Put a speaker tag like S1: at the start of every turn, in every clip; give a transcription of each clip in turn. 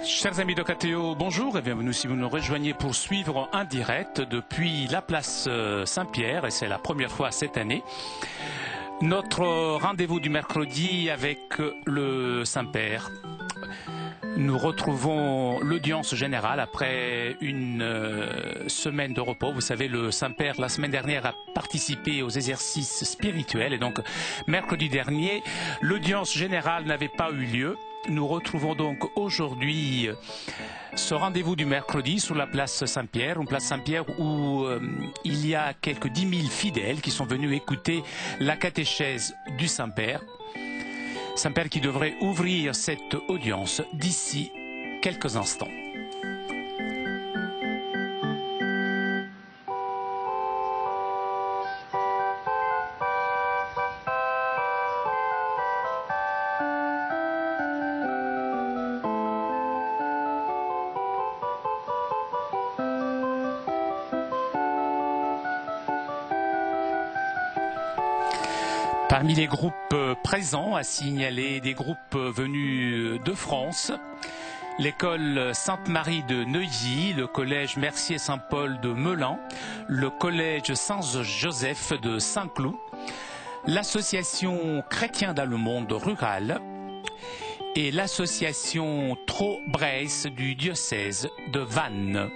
S1: Chers amis de KTO, bonjour et bienvenue si vous nous rejoignez pour suivre un direct depuis la place Saint-Pierre, et c'est la première fois cette année. Notre rendez-vous du mercredi avec le Saint-Père. Nous retrouvons l'audience générale après une semaine de repos. Vous savez, le Saint-Père, la semaine dernière, a participé aux exercices spirituels et donc mercredi dernier, l'audience générale n'avait pas eu lieu. Nous retrouvons donc aujourd'hui ce rendez-vous du mercredi sur la place Saint-Pierre, une place Saint-Pierre où il y a quelques 10 000 fidèles qui sont venus écouter la catéchèse du Saint-Père. Saint-Père qui devrait ouvrir cette audience d'ici quelques instants. Parmi les groupes présents, à signaler des groupes venus de France, l'école Sainte-Marie de Neuilly, le collège Mercier-Saint-Paul de Melun, le collège Saint-Joseph de Saint-Cloud, l'association Chrétiens dans le monde rural et l'association Trau-Bresse du diocèse de Vannes.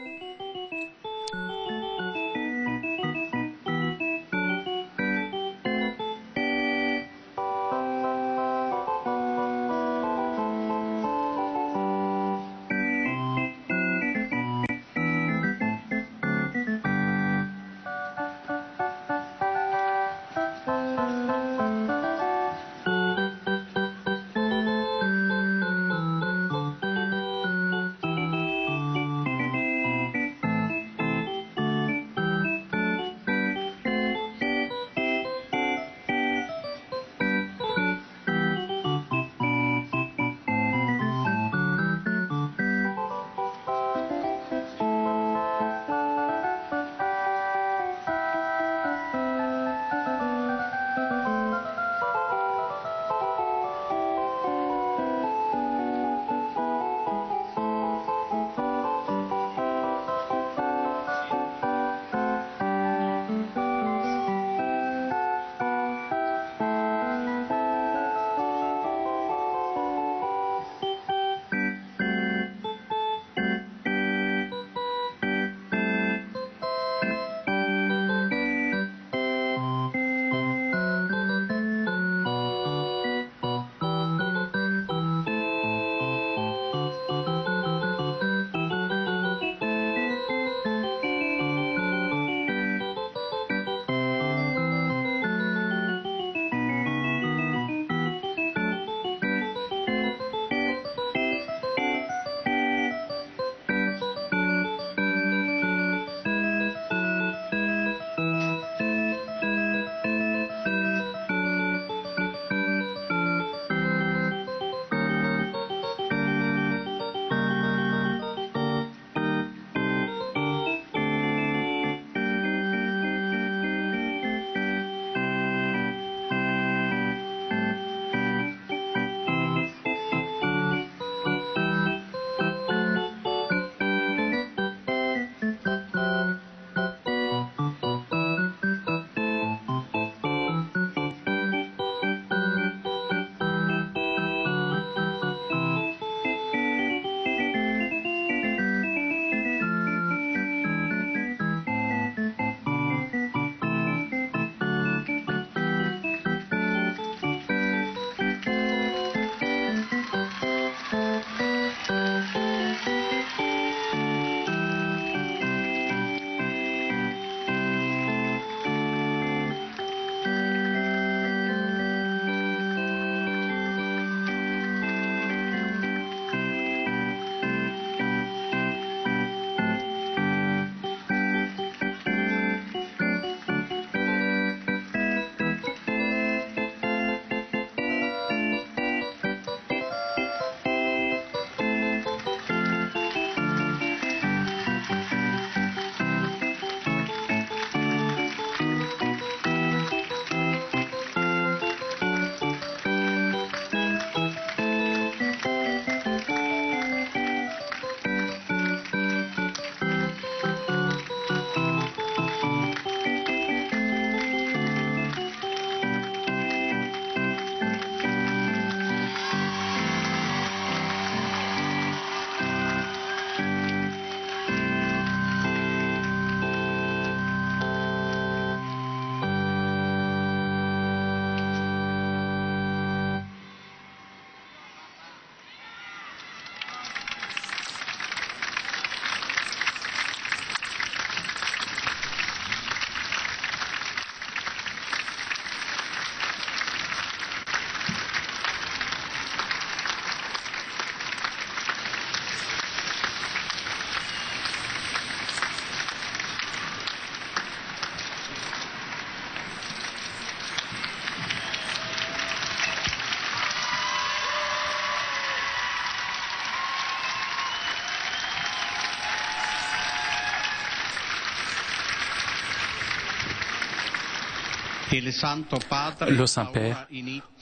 S1: Le Saint-Père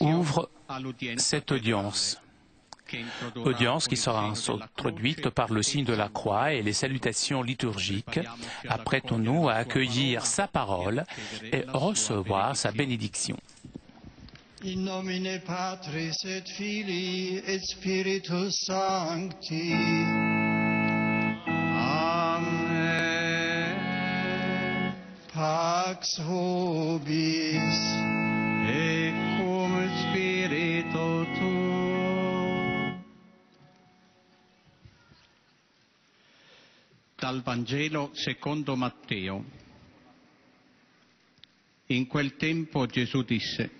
S1: ouvre cette audience qui sera introduite par le signe de la croix et les salutations liturgiques. Apprêtons-nous à accueillir sa parole et recevoir sa bénédiction.
S2: In nomine Patris et Filii et Spiritus Sancti. Amen. Pax vobis et cum spiritu tuo. Dal Vangelo secondo Matteo. In quel tempo Gesù disse: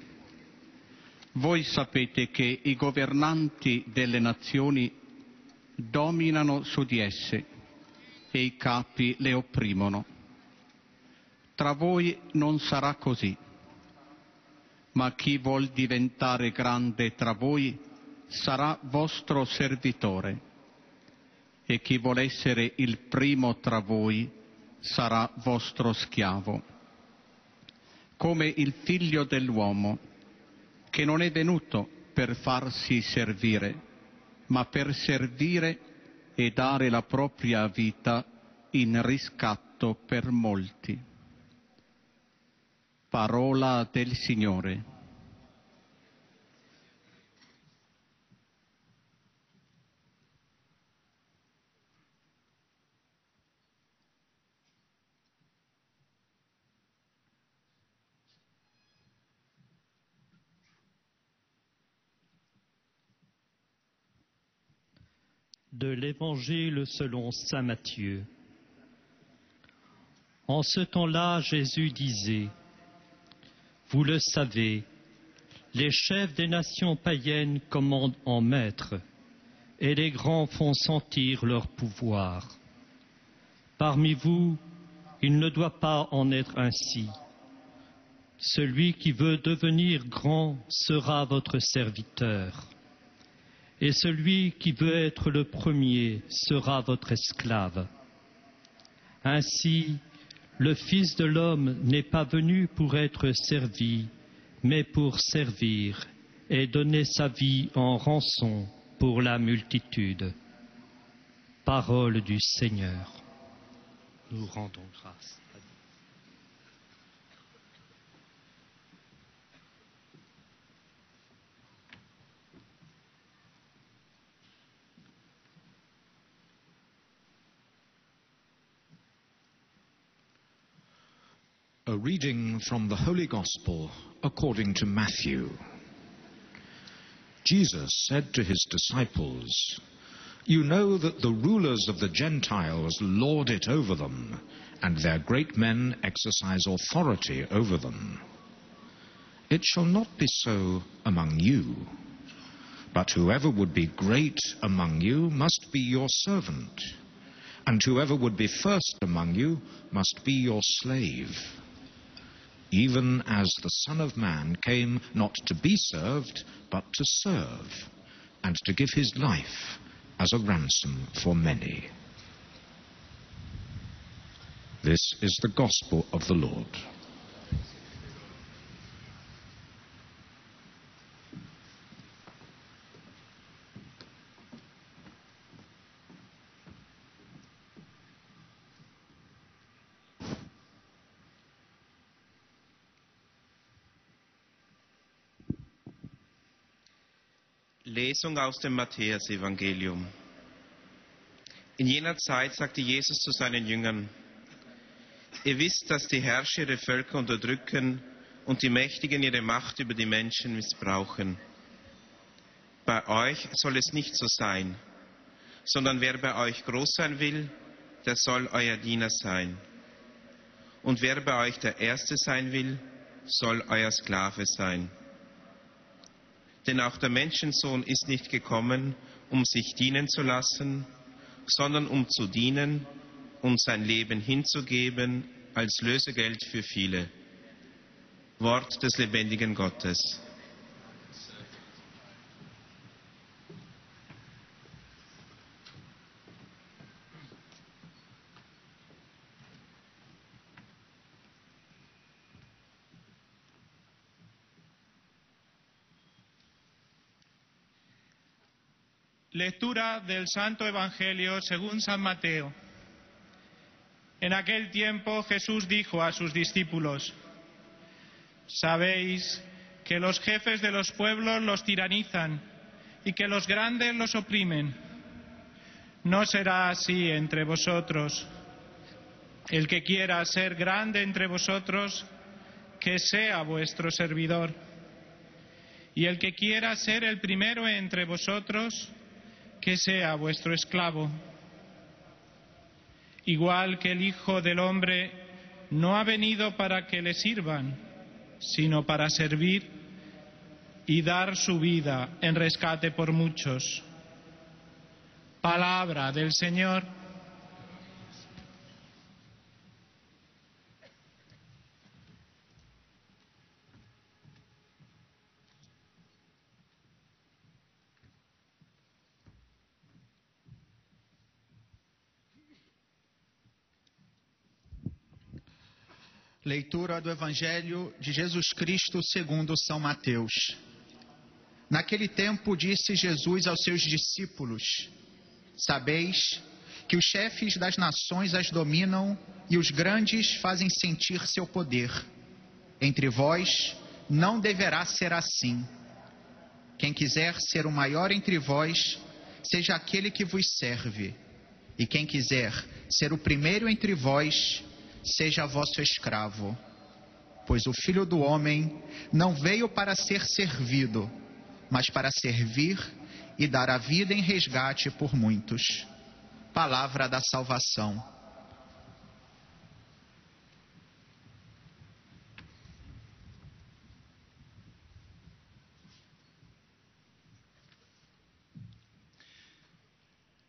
S2: Voi sapete che i governanti delle nazioni dominano su di esse e i capi le opprimono. Tra voi non sarà così, ma chi vuol diventare grande tra voi sarà vostro servitore, e chi vuol essere il primo tra voi sarà vostro schiavo. Come il Figlio dell'uomo, che non è venuto per farsi servire, ma per servire e dare la propria vita in riscatto per molti. Parola del Signore.
S3: De l'Évangile selon saint Matthieu. En ce temps-là, Jésus disait: Vous le savez, les chefs des nations païennes commandent en maître, et les grands font sentir leur pouvoir. Parmi vous, il ne doit pas en être ainsi. Celui qui veut devenir grand sera votre serviteur. Et celui qui veut être le premier sera votre esclave. Ainsi, le Fils de l'homme n'est pas venu pour être servi, mais pour servir et donner sa vie en rançon pour la multitude. Parole du Seigneur. Nous rendons grâce à Dieu.
S4: A reading from the Holy Gospel according to Matthew. Jesus said to his disciples, You know that the rulers of the Gentiles lord it over them, and their great men exercise authority over them. It shall not be so among you, but whoever would be great among you must be your servant, and whoever would be first among you must be your slave. Even as the Son of Man came not to be served, but to serve, and to give his life as a ransom for many. This is the gospel of the Lord.
S5: Lesung aus dem Matthäusevangelium. In jener Zeit sagte Jesus zu seinen Jüngern: Ihr wisst, dass die Herrscher ihre Völker unterdrücken und die Mächtigen ihre Macht über die Menschen missbrauchen. Bei euch soll es nicht so sein, sondern wer bei euch groß sein will, der soll euer Diener sein. Und wer bei euch der Erste sein will, soll euer Sklave sein. Denn auch der Menschensohn ist nicht gekommen, um sich dienen zu lassen, sondern um zu dienen und sein Leben hinzugeben als Lösegeld für viele. Wort des lebendigen Gottes.
S6: Lectura del Santo Evangelio según San Mateo. En aquel tiempo Jesús dijo a sus discípulos: sabéis que los jefes de los pueblos los tiranizan y que los grandes los oprimen. No será así entre vosotros. El que quiera ser grande entre vosotros, que sea vuestro servidor. Y el que quiera ser el primero entre vosotros, que sea vuestro esclavo. Igual que el Hijo del Hombre no ha venido para que le sirvan, sino para servir y dar su vida en rescate por muchos. Palabra del Señor.
S7: Leitura do Evangelho de Jesus Cristo segundo São Mateus. Naquele tempo disse Jesus aos seus discípulos: sabeis que os chefes das nações as dominam e os grandes fazem sentir seu poder. Entre vós não deverá ser assim. Quem quiser ser o maior entre vós, seja aquele que vos serve. E quem quiser ser o primeiro entre vós, seja vosso escravo. Pois o Filho do Homem não veio para ser servido, mas para servir e dar a vida em resgate por muitos. Palavra da salvação.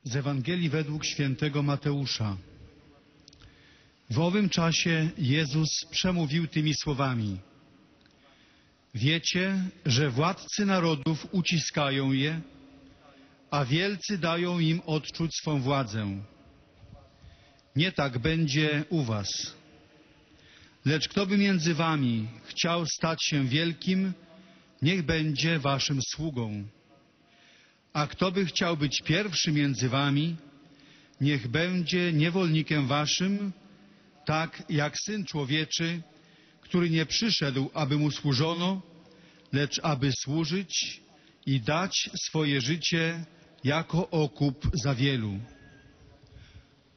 S8: Z Ewangelii według świętego Mateusza. W owym czasie Jezus przemówił tymi słowami: wiecie, że władcy narodów uciskają je, a wielcy dają im odczuć swą władzę. Nie tak będzie u was. Lecz kto by między wami chciał stać się wielkim, niech będzie waszym sługą. A kto by chciał być pierwszy między wami, niech będzie niewolnikiem waszym, tak jak Syn Człowieczy, który nie przyszedł, aby mu służono, lecz aby służyć i dać swoje życie jako okup za wielu.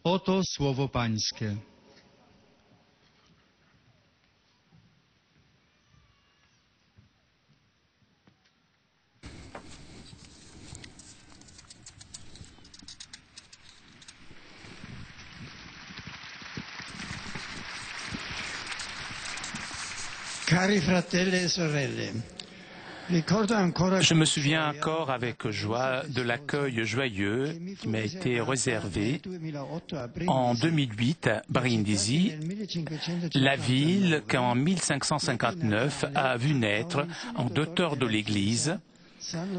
S8: Oto słowo Pańskie.
S9: Cari fratelli e sorelle,
S1: je me souviens encore avec joie de l'accueil joyeux qui m'a été réservé en 2008 à Brindisi, la ville qu'en 1559 a vu naître en d'auteur de l'Église,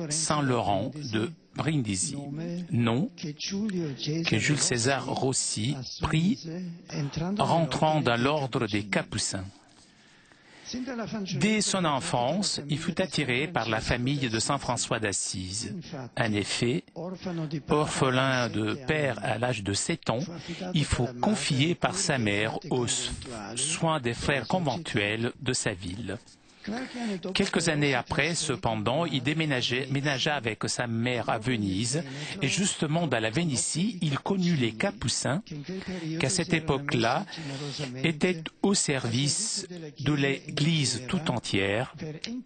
S1: Saint Laurent de Brindisi, nom que Jules César Rossi prit rentrant dans l'ordre des Capucins. Dès son enfance, il fut attiré par la famille de Saint François d'Assise. En effet, orphelin de père à l'âge de 7 ans, il fut confié par sa mère aux soins des frères conventuels de sa ville. Quelques années après, cependant, il déménagea avec sa mère à Venise, et justement dans la Vénétie, il connut les Capucins, qui à cette époque-là étaient au service de l'Église tout entière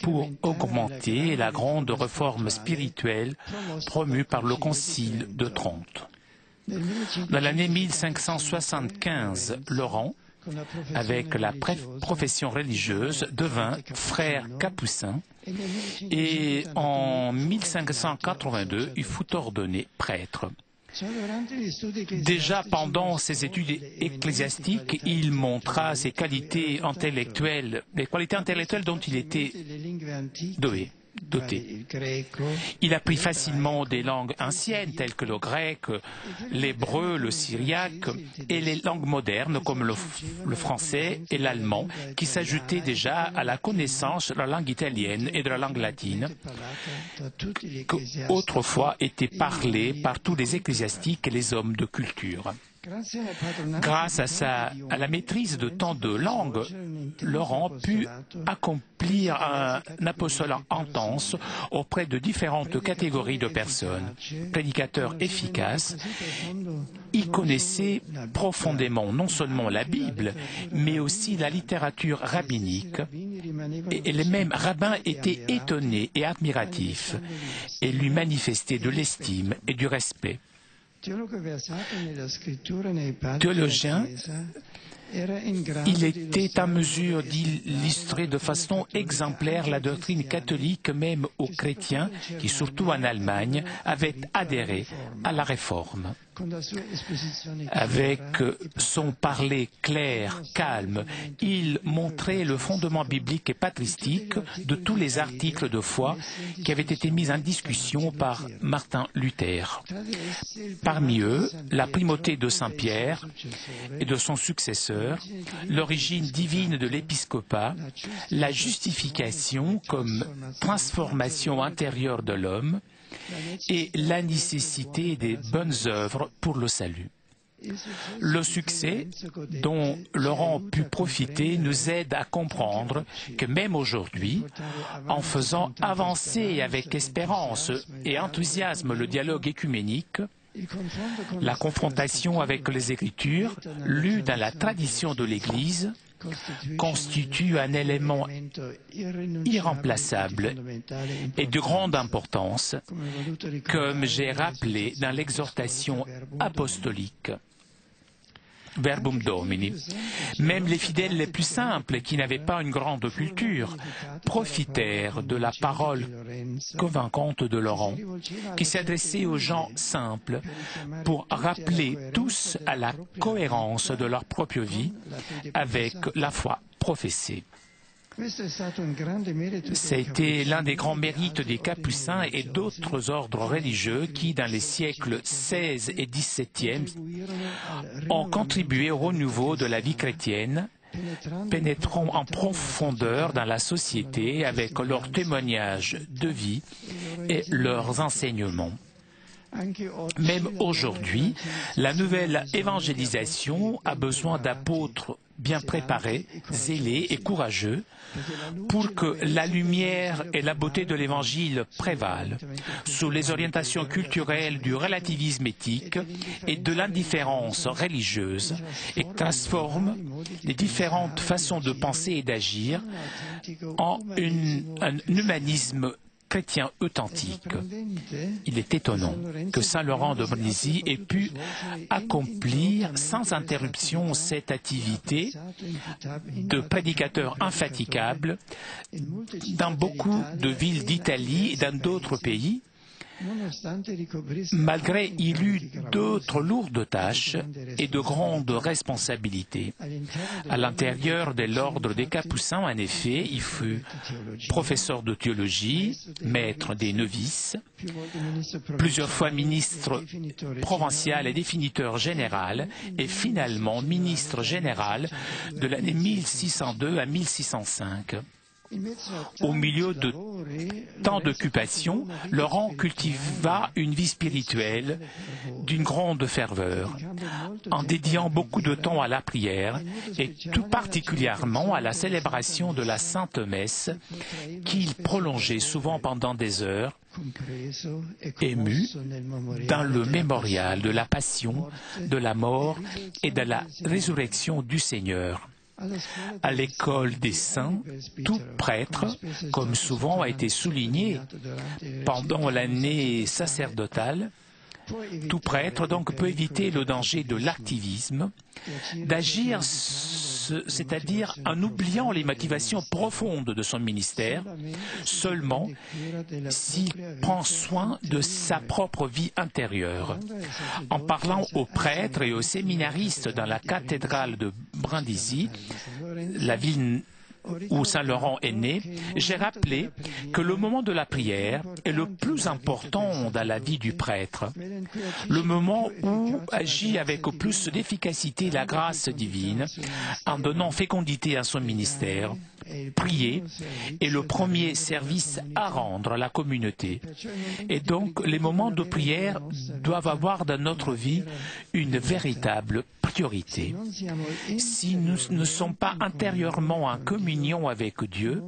S1: pour augmenter la grande réforme spirituelle promue par le Concile de Trente. Dans l'année 1575, Laurent, avec la profession religieuse, devint frère capucin et en 1582, il fut ordonné prêtre. Déjà pendant ses études ecclésiastiques, il montra ses qualités intellectuelles, les qualités intellectuelles dont il était doué. doté. Il apprit facilement des langues anciennes telles que le grec, l'hébreu, le syriaque et les langues modernes comme le français et l'allemand qui s'ajoutaient déjà à la connaissance de la langue italienne et de la langue latine qui autrefois étaient parlées par tous les ecclésiastiques et les hommes de culture. Grâce à la maîtrise de tant de langues, Laurent put accomplir un apostolat intense auprès de différentes catégories de personnes. Prédicateur efficace, il connaissait profondément non seulement la Bible, mais aussi la littérature rabbinique. Et les mêmes rabbins étaient étonnés et admiratifs et lui manifestaient de l'estime et du respect. Théologien, il était en mesure d'illustrer de façon exemplaire la doctrine catholique même aux chrétiens qui, surtout en Allemagne, avaient adhéré à la Réforme. Avec son parler clair, calme, il montrait le fondement biblique et patristique de tous les articles de foi qui avaient été mis en discussion par Martin Luther. Parmi eux, la primauté de Saint Pierre et de son successeur, l'origine divine de l'épiscopat, la justification comme transformation intérieure de l'homme, et la nécessité des bonnes œuvres pour le salut. Le succès dont Laurent put profiter nous aide à comprendre que même aujourd'hui, en faisant avancer avec espérance et enthousiasme le dialogue écuménique, la confrontation avec les Écritures, lues dans la tradition de l'Église, constitue un élément irremplaçable et de grande importance, comme j'ai rappelé dans l'exhortation apostolique. Verbum Domini. Même les fidèles les plus simples, qui n'avaient pas une grande culture, profitèrent de la parole convaincante de Laurent, qui s'adressait aux gens simples pour rappeler tous à la cohérence de leur propre vie avec la foi professée. C'était l'un des grands mérites des Capucins et d'autres ordres religieux qui, dans les siècles XVI et XVIIe, ont contribué au renouveau de la vie chrétienne, pénétrant en profondeur dans la société avec leurs témoignages de vie et leurs enseignements. Même aujourd'hui, la nouvelle évangélisation a besoin d'apôtres bien préparés, zélés et courageux pour que la lumière et la beauté de l'Évangile prévalent sous les orientations culturelles du relativisme éthique et de l'indifférence religieuse et transforment les différentes façons de penser et d'agir en un humanisme chrétien authentique. Il est étonnant que Saint Laurent de Brindisi ait pu accomplir sans interruption cette activité de prédicateur infatigable dans beaucoup de villes d'Italie et dans d'autres pays, malgré il eut d'autres lourdes tâches et de grandes responsabilités. À l'intérieur de l'ordre des Capucins, en effet, il fut professeur de théologie, maître des novices, plusieurs fois ministre provincial et définiteur général, et finalement ministre général de l'année 1602 à 1605. Au milieu de tant d'occupations, Laurent cultiva une vie spirituelle d'une grande ferveur, en dédiant beaucoup de temps à la prière et tout particulièrement à la célébration de la Sainte Messe qu'il prolongeait souvent pendant des heures, ému dans le mémorial de la Passion, de la mort et de la résurrection du Seigneur. À l'école des saints, tout prêtre, comme souvent a été souligné pendant l'année sacerdotale, tout prêtre donc peut éviter le danger de l'activisme, d'agir, c'est-à-dire en oubliant les motivations profondes de son ministère, seulement s'il prend soin de sa propre vie intérieure. En parlant aux prêtres et aux séminaristes dans la cathédrale de Brindisi, la ville où Saint Laurent est né, j'ai rappelé que le moment de la prière est le plus important dans la vie du prêtre, le moment où agit avec plus d'efficacité la grâce divine en donnant fécondité à son ministère. Prier est le premier service à rendre à la communauté. Et donc, les moments de prière doivent avoir dans notre vie une véritable priorité. Si nous ne sommes pas intérieurement en communion avec Dieu,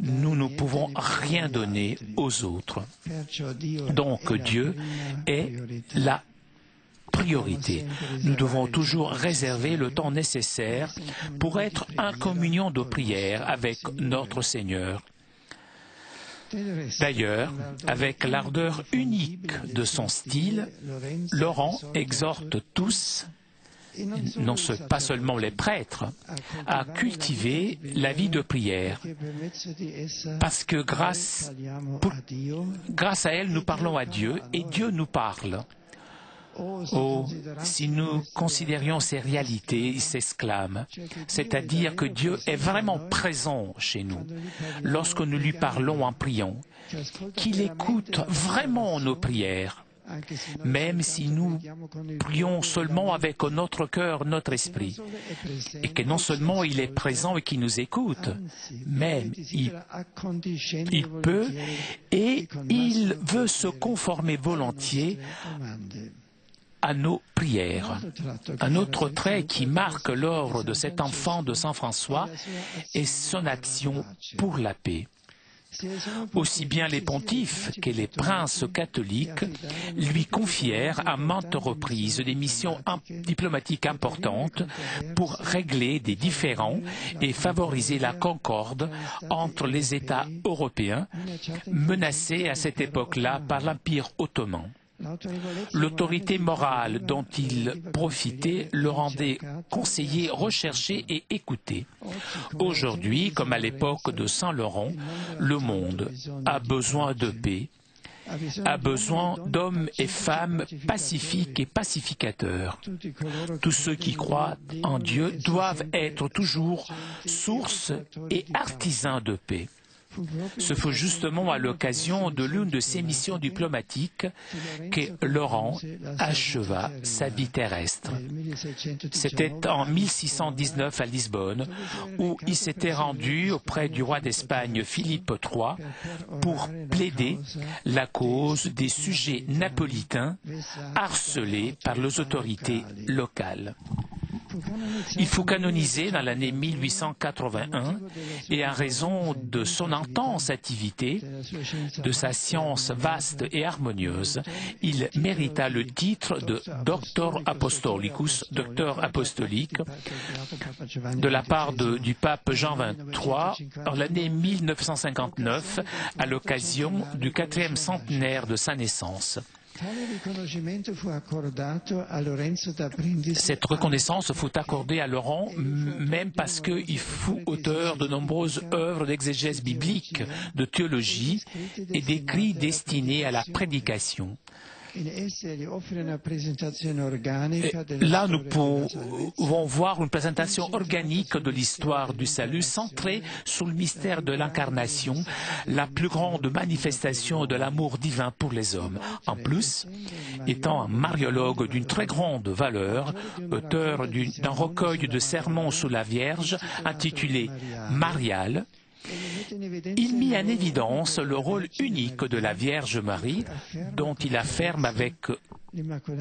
S1: nous ne pouvons rien donner aux autres. Donc, Dieu est la priorité. Nous devons toujours réserver le temps nécessaire pour être en communion de prière avec notre Seigneur. D'ailleurs, avec l'ardeur unique de son style, Laurent exhorte tous, pas seulement les prêtres, à cultiver la vie de prière, parce que grâce à elle, nous parlons à Dieu et Dieu nous parle. Oh, si nous considérions ces réalités, ces exclame, c'est-à-dire que Dieu est vraiment présent chez nous lorsque nous lui parlons en priant, qu'il écoute vraiment nos prières, même si nous prions seulement avec notre cœur, notre esprit, et que non seulement il est présent et qu'il nous écoute, même il peut et il veut se conformer volontiers à nos prières. Un autre trait qui marque l'œuvre de cet enfant de Saint François est son action pour la paix. Aussi bien les pontifes que les princes catholiques lui confièrent à maintes reprises des missions diplomatiques importantes pour régler des différends et favoriser la concorde entre les États européens menacés à cette époque-là par l'Empire ottoman. L'autorité morale dont il profitait le rendait conseiller recherché et écouté. Aujourd'hui, comme à l'époque de Saint Laurent, le monde a besoin de paix, a besoin d'hommes et femmes pacifiques et pacificateurs. Tous ceux qui croient en Dieu doivent être toujours source et artisans de paix. Ce fut justement à l'occasion de l'une de ses missions diplomatiques que Laurent acheva sa vie terrestre. C'était en 1619 à Lisbonne, où il s'était rendu auprès du roi d'Espagne Philippe III pour plaider la cause des sujets napolitains harcelés par les autorités locales. Il fut canonisé dans l'année 1881 et en raison de son intense activité, de sa science vaste et harmonieuse, il mérita le titre de Doctor Apostolicus, docteur apostolique, de la part du pape Jean XXIII en l'année 1959 à l'occasion du 4e centenaire de sa naissance. Cette reconnaissance fut accordée à Laurent même parce qu'il fut auteur de nombreuses œuvres d'exégèse biblique, de théologie et d'écrits destinés à la prédication. Là, nous pouvons voir une présentation organique de l'histoire du salut centrée sur le mystère de l'incarnation, la plus grande manifestation de l'amour divin pour les hommes. En plus, étant un mariologue d'une très grande valeur, auteur d'un recueil de sermons sur la Vierge intitulé Mariale, il mit en évidence le rôle unique de la Vierge Marie, dont il affirme avec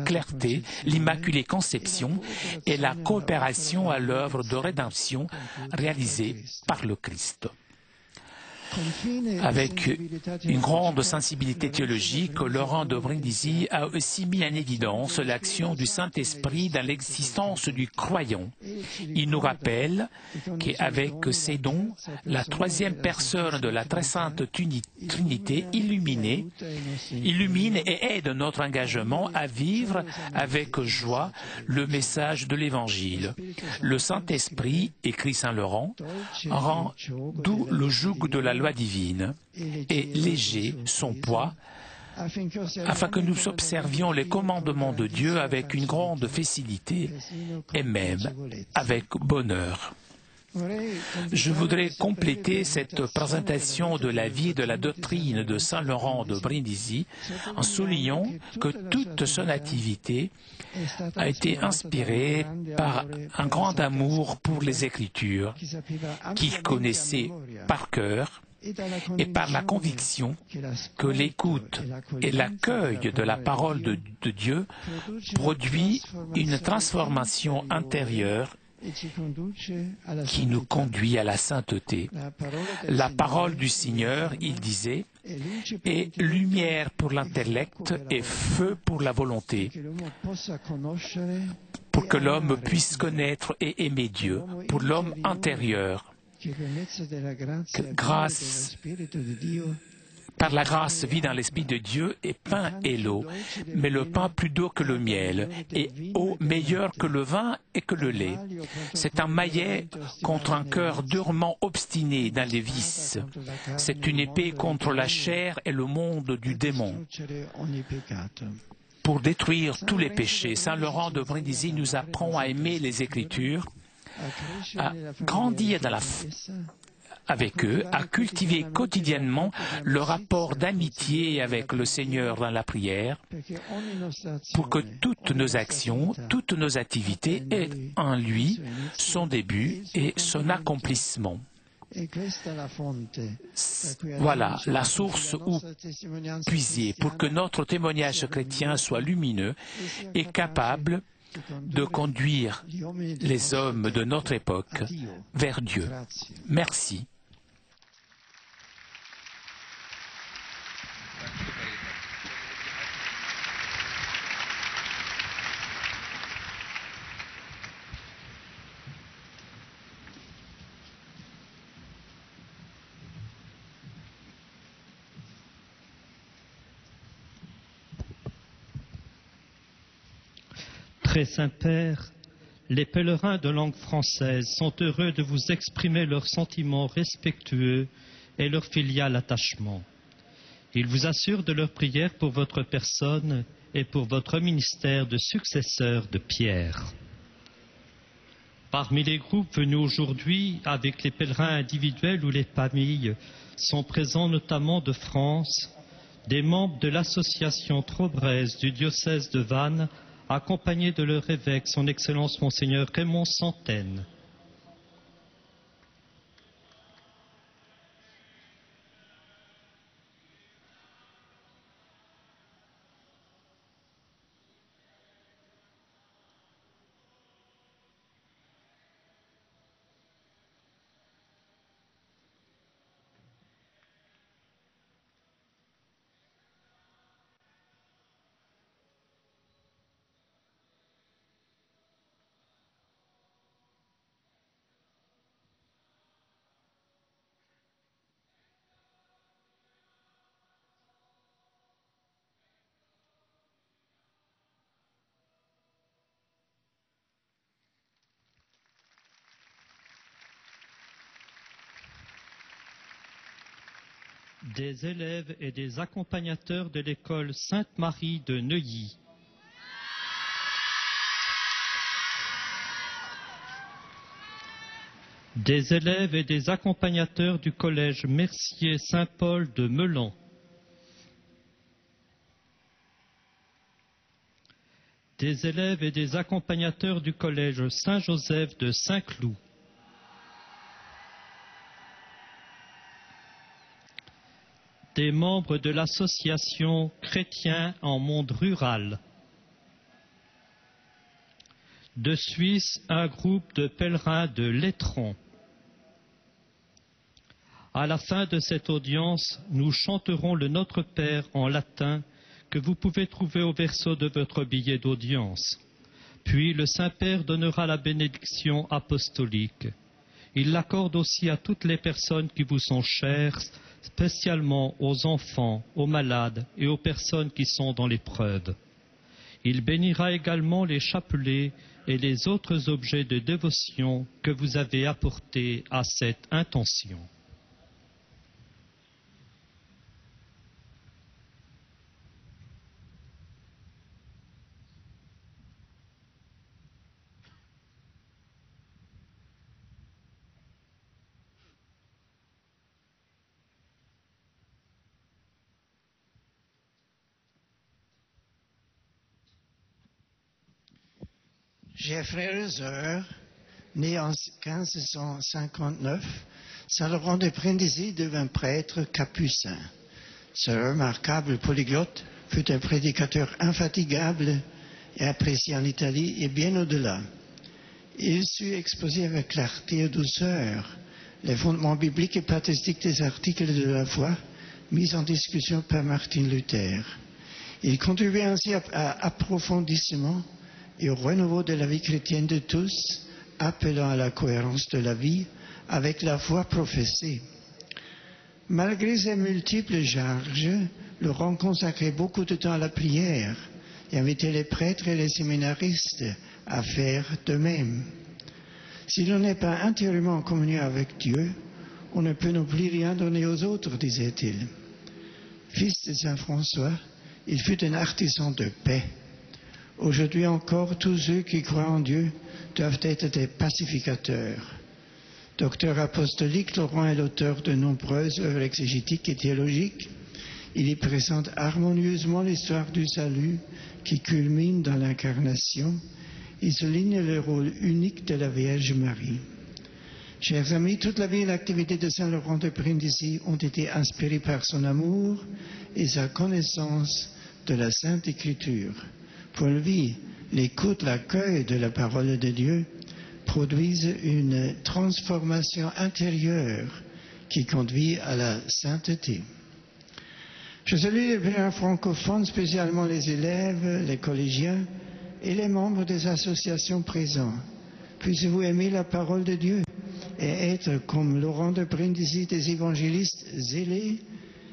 S1: clarté l'Immaculée Conception et la coopération à l'œuvre de rédemption réalisée par le Christ. Avec une grande sensibilité théologique, Laurent de Brindisi a aussi mis en évidence l'action du Saint-Esprit dans l'existence du croyant. Il nous rappelle qu'avec ses dons, la troisième personne de la très sainte Trinité illumine et aide notre engagement à vivre avec joie le message de l'Évangile. Le Saint-Esprit, écrit Saint Laurent, rend doux le joug de la loi divine et léger son poids, afin que nous observions les commandements de Dieu avec une grande facilité et même avec bonheur. Je voudrais compléter cette présentation de la vie et de la doctrine de Saint Laurent de Brindisi en soulignant que toute son activité a été inspirée par un grand amour pour les Écritures qu'il connaissait par cœur et par la conviction que l'écoute et l'accueil de la parole de Dieu produit une transformation intérieure qui nous conduit à la sainteté. La parole du Seigneur, il disait, est lumière pour l'intellect et feu pour la volonté, pour que l'homme puisse connaître et aimer Dieu, pour l'homme intérieur. Par la grâce vit dans l'Esprit de Dieu et pain et l'eau, mais le pain plus doux que le miel, et eau meilleure que le vin et que le lait. C'est un maillet contre un cœur durement obstiné dans les vices. C'est une épée contre la chair et le monde du démon. Pour détruire tous les péchés, Saint Laurent de Brindisi nous apprend à aimer les Écritures, à grandir avec eux, à cultiver quotidiennement le rapport d'amitié avec le Seigneur dans la prière, pour que toutes nos actions, toutes nos activités aient en lui son début et son accomplissement. Voilà la source où puiser pour que notre témoignage chrétien soit lumineux et capable de conduire les hommes de notre époque vers Dieu. Merci.
S3: Très Saint-Père, les pèlerins de langue française sont heureux de vous exprimer leurs sentiments respectueux et leur filial attachement. Ils vous assurent de leur prière pour votre personne et pour votre ministère de successeur de Pierre. Parmi les groupes venus aujourd'hui, avec les pèlerins individuels ou les familles, sont présents notamment de France, des membres de l'association Trobrez du diocèse de Vannes, accompagnés de leur évêque, son Excellence Monseigneur Raymond Santaine. Des élèves et des accompagnateurs de l'école Sainte-Marie de Neuilly. Des élèves et des accompagnateurs du collège Mercier Saint-Paul de Meulan. Des élèves et des accompagnateurs du collège Saint-Joseph de Saint-Cloud. Des membres de l'association Chrétiens en monde rural. De Suisse, un groupe de pèlerins de Lettron. À la fin de cette audience, nous chanterons le Notre Père en latin que vous pouvez trouver au verso de votre billet d'audience. Puis le Saint-Père donnera la bénédiction apostolique. Il l'accorde aussi à toutes les personnes qui vous sont chères, spécialement aux enfants, aux malades et aux personnes qui sont dans l'épreuve. Il bénira également les chapelets et les autres objets de dévotion que vous avez apportés à cette intention.
S9: Chers frères et sœurs, né en 1559, Saint Laurent de Brindisi devint prêtre capucin. Ce remarquable polyglotte fut un prédicateur infatigable et apprécié en Italie et bien au-delà. Il sut exposer avec clarté et douceur les fondements bibliques et patristiques des articles de la foi mis en discussion par Martin Luther. Il contribuait ainsi à approfondissement et au renouveau de la vie chrétienne de tous, appelant à la cohérence de la vie avec la foi professée. Malgré ses multiples charges, Laurent consacrait beaucoup de temps à la prière et invitait les prêtres et les séminaristes à faire de même. Si l'on n'est pas intérieurement en communion avec Dieu, on ne peut non plus rien donner aux autres, disait-il. Fils de Saint François, il fut un artisan de paix. Aujourd'hui encore, tous ceux qui croient en Dieu doivent être des pacificateurs. Docteur apostolique, Laurent est l'auteur de nombreuses œuvres exégétiques et théologiques. Il y présente harmonieusement l'histoire du salut qui culmine dans l'incarnation. Il souligne le rôle unique de la Vierge Marie. Chers amis, toute la vie et l'activité de Saint Laurent de Brindisi ont été inspirées par son amour et sa connaissance de la Sainte Écriture. Pour lui, l'écoute, l'accueil de la parole de Dieu produisent une transformation intérieure qui conduit à la sainteté. Je salue les pèlerins francophones, spécialement les élèves, les collégiens et les membres des associations présents. Puissiez-vous aimer la parole de Dieu et être, comme Laurent de Brindisi, des évangélistes zélés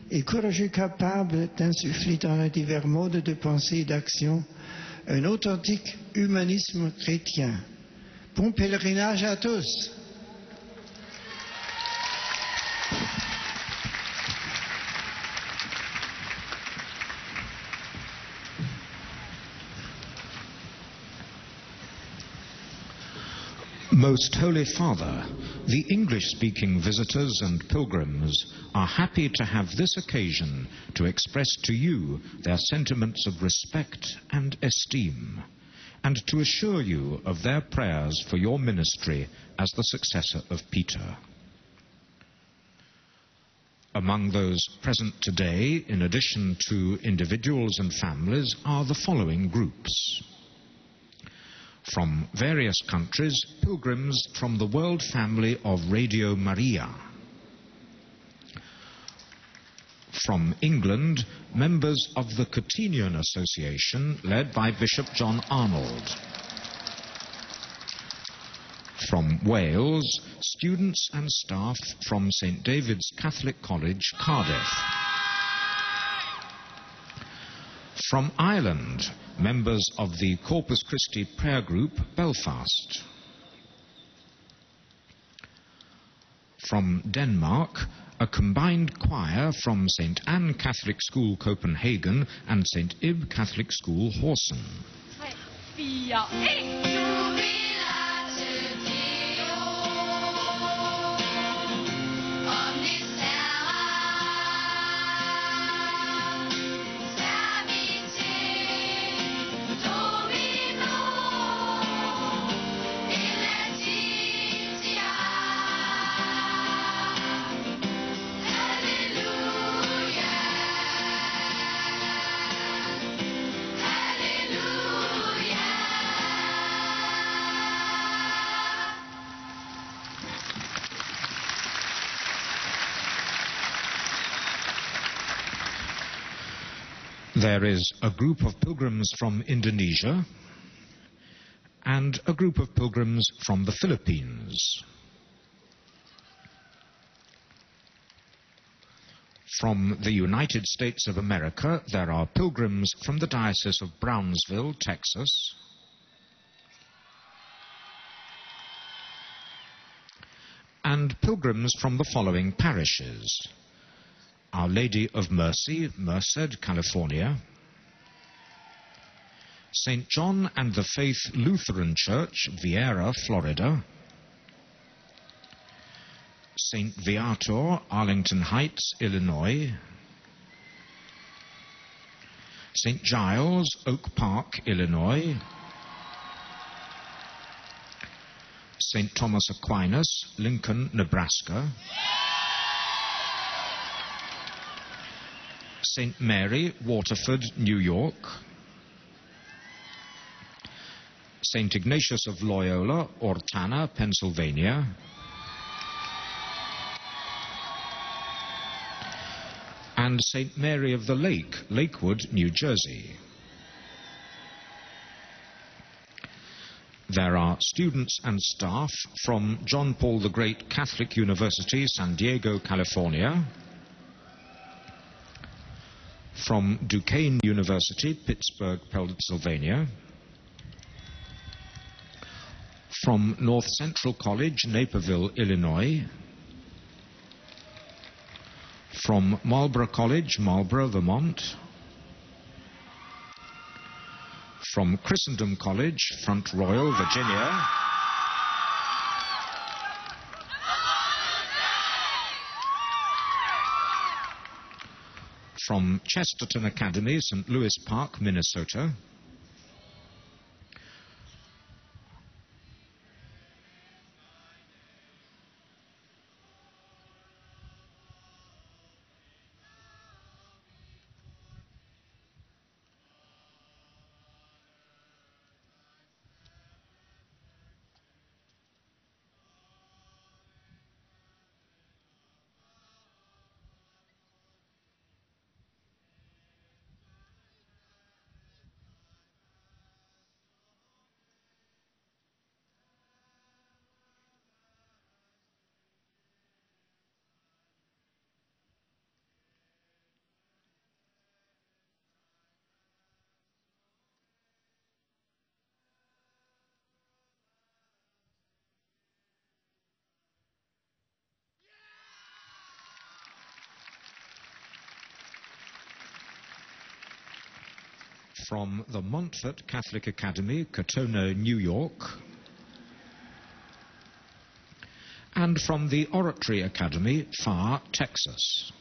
S9: et courageux, capables d'insuffler dans les divers modes de pensée et d'action un authentique humanisme chrétien. Bon pèlerinage à tous.
S4: Most Holy Father, the English-speaking visitors and pilgrims are happy to have this occasion to express to you their sentiments of respect and esteem, and to assure you of their prayers for your ministry as the successor of Peter. Among those present today, in addition to individuals and families, are the following groups. From various countries, pilgrims from the world family of Radio Maria. From England, members of the Cottinian Association, led by Bishop John Arnold. From Wales, students and staff from St. David's Catholic College, Cardiff. From Ireland, members of the Corpus Christi Prayer Group, Belfast. From Denmark, a combined choir from St. Anne Catholic School, Copenhagen, and St. Ib Catholic School, Horsen.
S10: 3, 4, 1.
S4: There is a group of pilgrims from Indonesia and a group of pilgrims from the Philippines. From the United States of America, there are pilgrims from the Diocese of Brownsville, Texas. And pilgrims from the following parishes: Our Lady of Mercy, Merced, California; St. John and the Faith Lutheran Church, Viera, Florida; St. Viator, Arlington Heights, Illinois; St. Giles, Oak Park, Illinois; St. Thomas Aquinas, Lincoln, Nebraska. St. Mary, Waterford, New York. St. Ignatius of Loyola, Ortana, Pennsylvania. And St. Mary of the Lake, Lakewood, New Jersey. There are students and staff from John Paul the Great Catholic University, San Diego, California, from Duquesne University, Pittsburgh, Pennsylvania, from North Central College, Naperville, Illinois, from Marlborough College, Marlborough, Vermont, from Christendom College, Front Royal, Virginia, from Chesterton Academy, St. Louis Park, Minnesota, from the Montfort Catholic Academy, Katona, New York, and from the Oratory Academy, Pharr, Texas.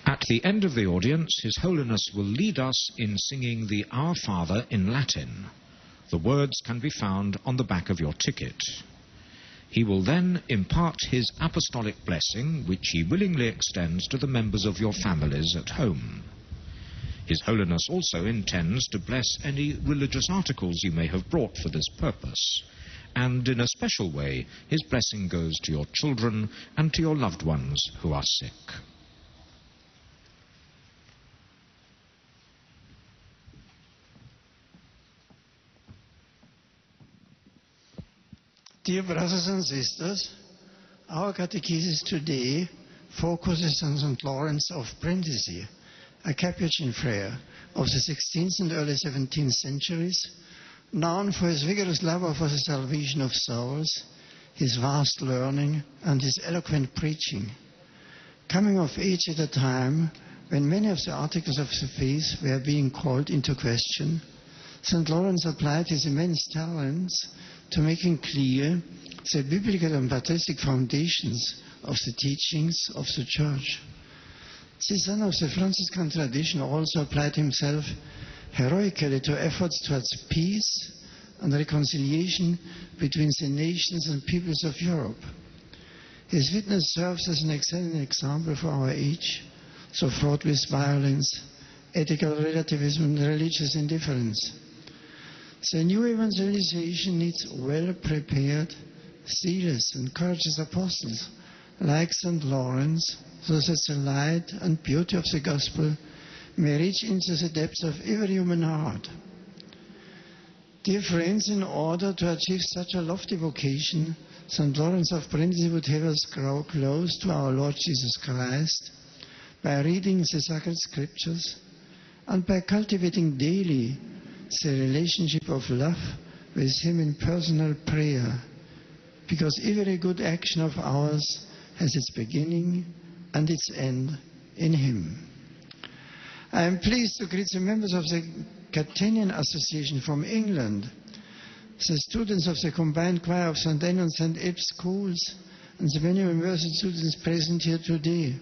S4: At the end of the audience, His Holiness will lead us in singing the Our Father in Latin. The words can be found on the back of your ticket. He will then impart his apostolic blessing, which he willingly extends to the members of your families at home. His Holiness also intends to bless any religious articles you may have brought for this purpose, and in a special way, his blessing goes to your children and to your loved ones who are sick.
S9: Dear brothers and sisters, our catechesis today focuses on St. Lawrence of Brindisi, a Capuchin friar of the 16th and early 17th centuries, known for his vigorous labor for the salvation of souls, his vast learning, and his eloquent preaching. Coming of age at a time when many of the articles of the faith were being called into question, St. Lawrence applied his immense talents to making clear the biblical and patristic foundations of the teachings of the Church. The son of the Franciscan tradition also applied himself heroically to efforts towards peace and reconciliation between the nations and peoples of Europe. His witness serves as an excellent example for our age, so fraught with violence, ethical relativism, and religious indifference. The new evangelization needs well-prepared, zealous, and courageous apostles like St. Lawrence, so that the light and beauty of the gospel may reach into the depths of every human heart. Dear friends, in order to achieve such a lofty vocation, St. Lawrence of Brindisi would have us grow close to our Lord Jesus Christ by reading the sacred scriptures and by cultivating daily the relationship of love with Him in personal prayer, because every good action of ours has its beginning and its end in Him. I am pleased to greet the members of the Catenian Association from England, the students of the combined choir of St. Anne and St. Ebb's schools, and the many university students present here today.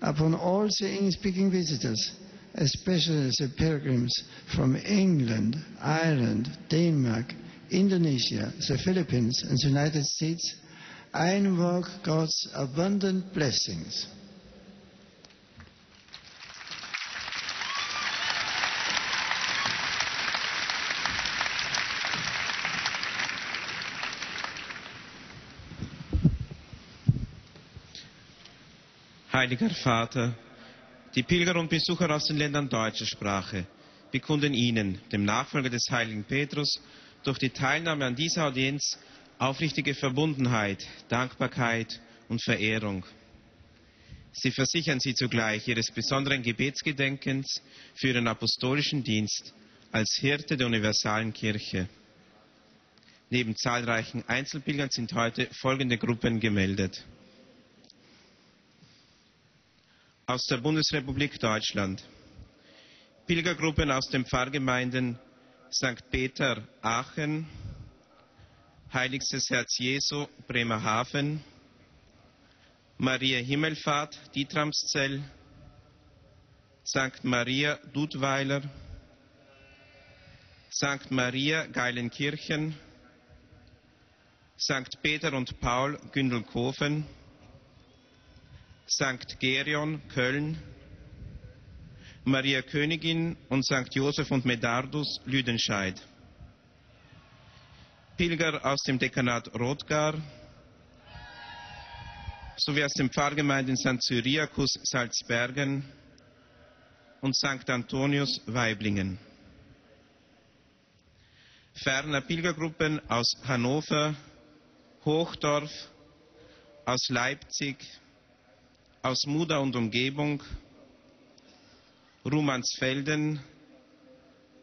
S9: Upon all the English-speaking visitors, especially the pilgrims from England, Ireland, Denmark, Indonesia, the Philippines, and the United States, I invoke God's abundant blessings.
S5: Heiliger Vater, die Pilger und Besucher aus den Ländern deutscher Sprache bekunden Ihnen, dem Nachfolger des heiligen Petrus, durch die Teilnahme an dieser Audienz aufrichtige Verbundenheit, Dankbarkeit und Verehrung. Sie versichern Sie zugleich Ihres besonderen Gebetsgedenkens für Ihren apostolischen Dienst als Hirte der universalen Kirche. Neben zahlreichen Einzelpilgern sind heute folgende Gruppen gemeldet. Aus der Bundesrepublik Deutschland. Pilgergruppen aus den Pfarrgemeinden St. Peter, Aachen, Heiligstes Herz Jesu, Bremerhaven, Maria Himmelfahrt, Dietramszell, St. Maria, Dudweiler, St. Maria, Geilenkirchen, St. Peter und Paul, Gündelkofen, St. Gerion, Köln, Maria Königin und St. Josef und Medardus, Lüdenscheid. Pilger aus dem Dekanat Rodgar sowie aus den Pfarrgemeinden St. Cyriakus, Salzbergen und St. Antonius, Weiblingen. Ferner Pilgergruppen aus Hannover, Hochdorf, aus Leipzig, aus Muda und Umgebung, Rumansfelden,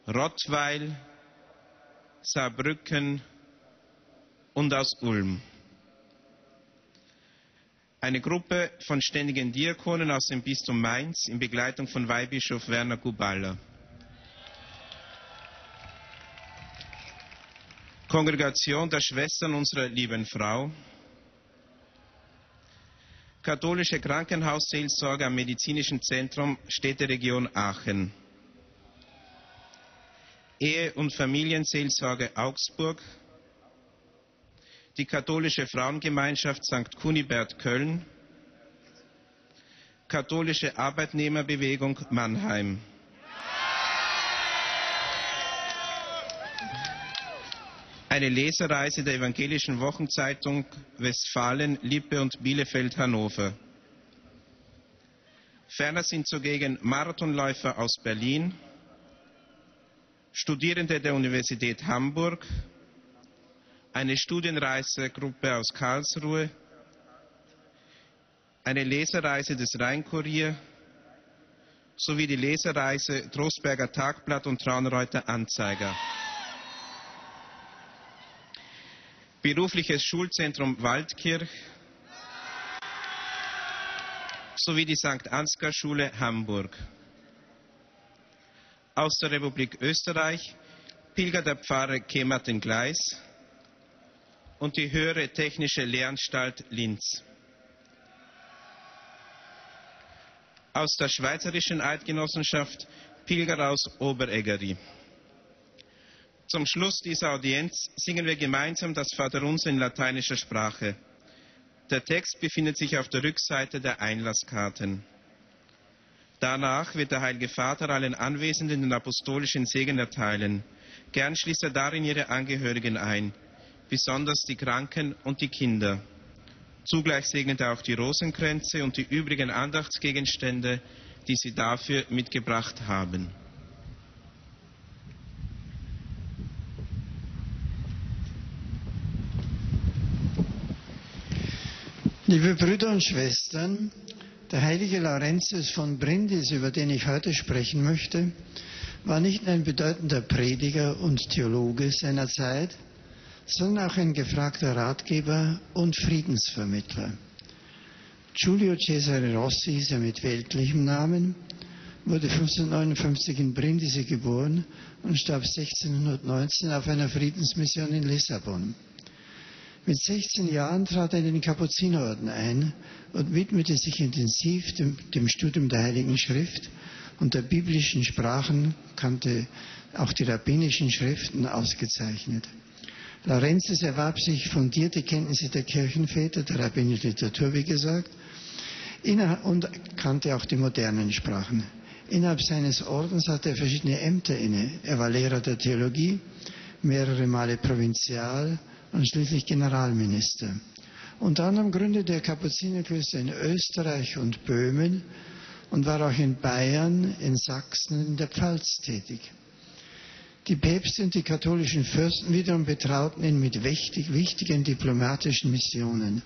S5: Rottweil, Saarbrücken und aus Ulm. Eine Gruppe von ständigen Diakonen aus dem Bistum Mainz in Begleitung von Weihbischof Werner Guballa. Kongregation der Schwestern unserer lieben Frau, katholische Krankenhausseelsorge am Medizinischen Zentrum Städteregion Aachen, Ehe- und Familienseelsorge Augsburg, die katholische Frauengemeinschaft St. Kunibert Köln, katholische Arbeitnehmerbewegung Mannheim. Eine Lesereise der Evangelischen Wochenzeitung Westfalen, Lippe und Bielefeld, Hannover. Ferner sind zugegen Marathonläufer aus Berlin, Studierende der Universität Hamburg, eine Studienreisegruppe aus Karlsruhe, eine Lesereise des Rheinkurier sowie die Lesereise Trostberger Tagblatt und Traunreuther Anzeiger. Berufliches Schulzentrum Waldkirch sowie die St. Ansgar Schule Hamburg. Aus der Republik Österreich Pilger der Pfarre Kematen-Gleis und die Höhere Technische Lehranstalt Linz. Aus der Schweizerischen Eidgenossenschaft Pilger aus Obereggerie. Zum Schluss dieser Audienz singen wir gemeinsam das Vaterunser in lateinischer Sprache. Der Text befindet sich auf der Rückseite der Einlasskarten. Danach wird der Heilige Vater allen Anwesenden den apostolischen Segen erteilen. Gern schließt er darin ihre Angehörigen ein, besonders die Kranken und die Kinder. Zugleich segnet er auch die Rosenkränze und die übrigen Andachtsgegenstände, die sie dafür mitgebracht haben.
S9: Liebe Brüder und Schwestern, der heilige Laurentius von Brindis, über den ich heute sprechen möchte, war nicht nur ein bedeutender Prediger und Theologe seiner Zeit, sondern auch ein gefragter Ratgeber und Friedensvermittler. Giulio Cesare Rossi hieß er mit weltlichem Namen, wurde 1559 in Brindisi geboren und starb 1619 auf einer Friedensmission in Lissabon. Mit 16 Jahren trat er in den Kapuzinerorden ein und widmete sich intensiv dem Studium der Heiligen Schrift und der biblischen Sprachen, kannte auch die rabbinischen Schriften ausgezeichnet. Laurentius erwarb sich fundierte Kenntnisse der Kirchenväter, der rabbinischen Literatur, wie gesagt, und kannte auch die modernen Sprachen. Innerhalb seines Ordens hatte er verschiedene Ämter inne. Er war Lehrer der Theologie, mehrere Male Provinzial und schließlich Generalminister. Unter anderem gründete er Kapuzinerklöster in Österreich und Böhmen und war auch in Bayern, in Sachsen und in der Pfalz tätig. Die Päpste und die katholischen Fürsten wiederum betrauten ihn mit wichtigen diplomatischen Missionen.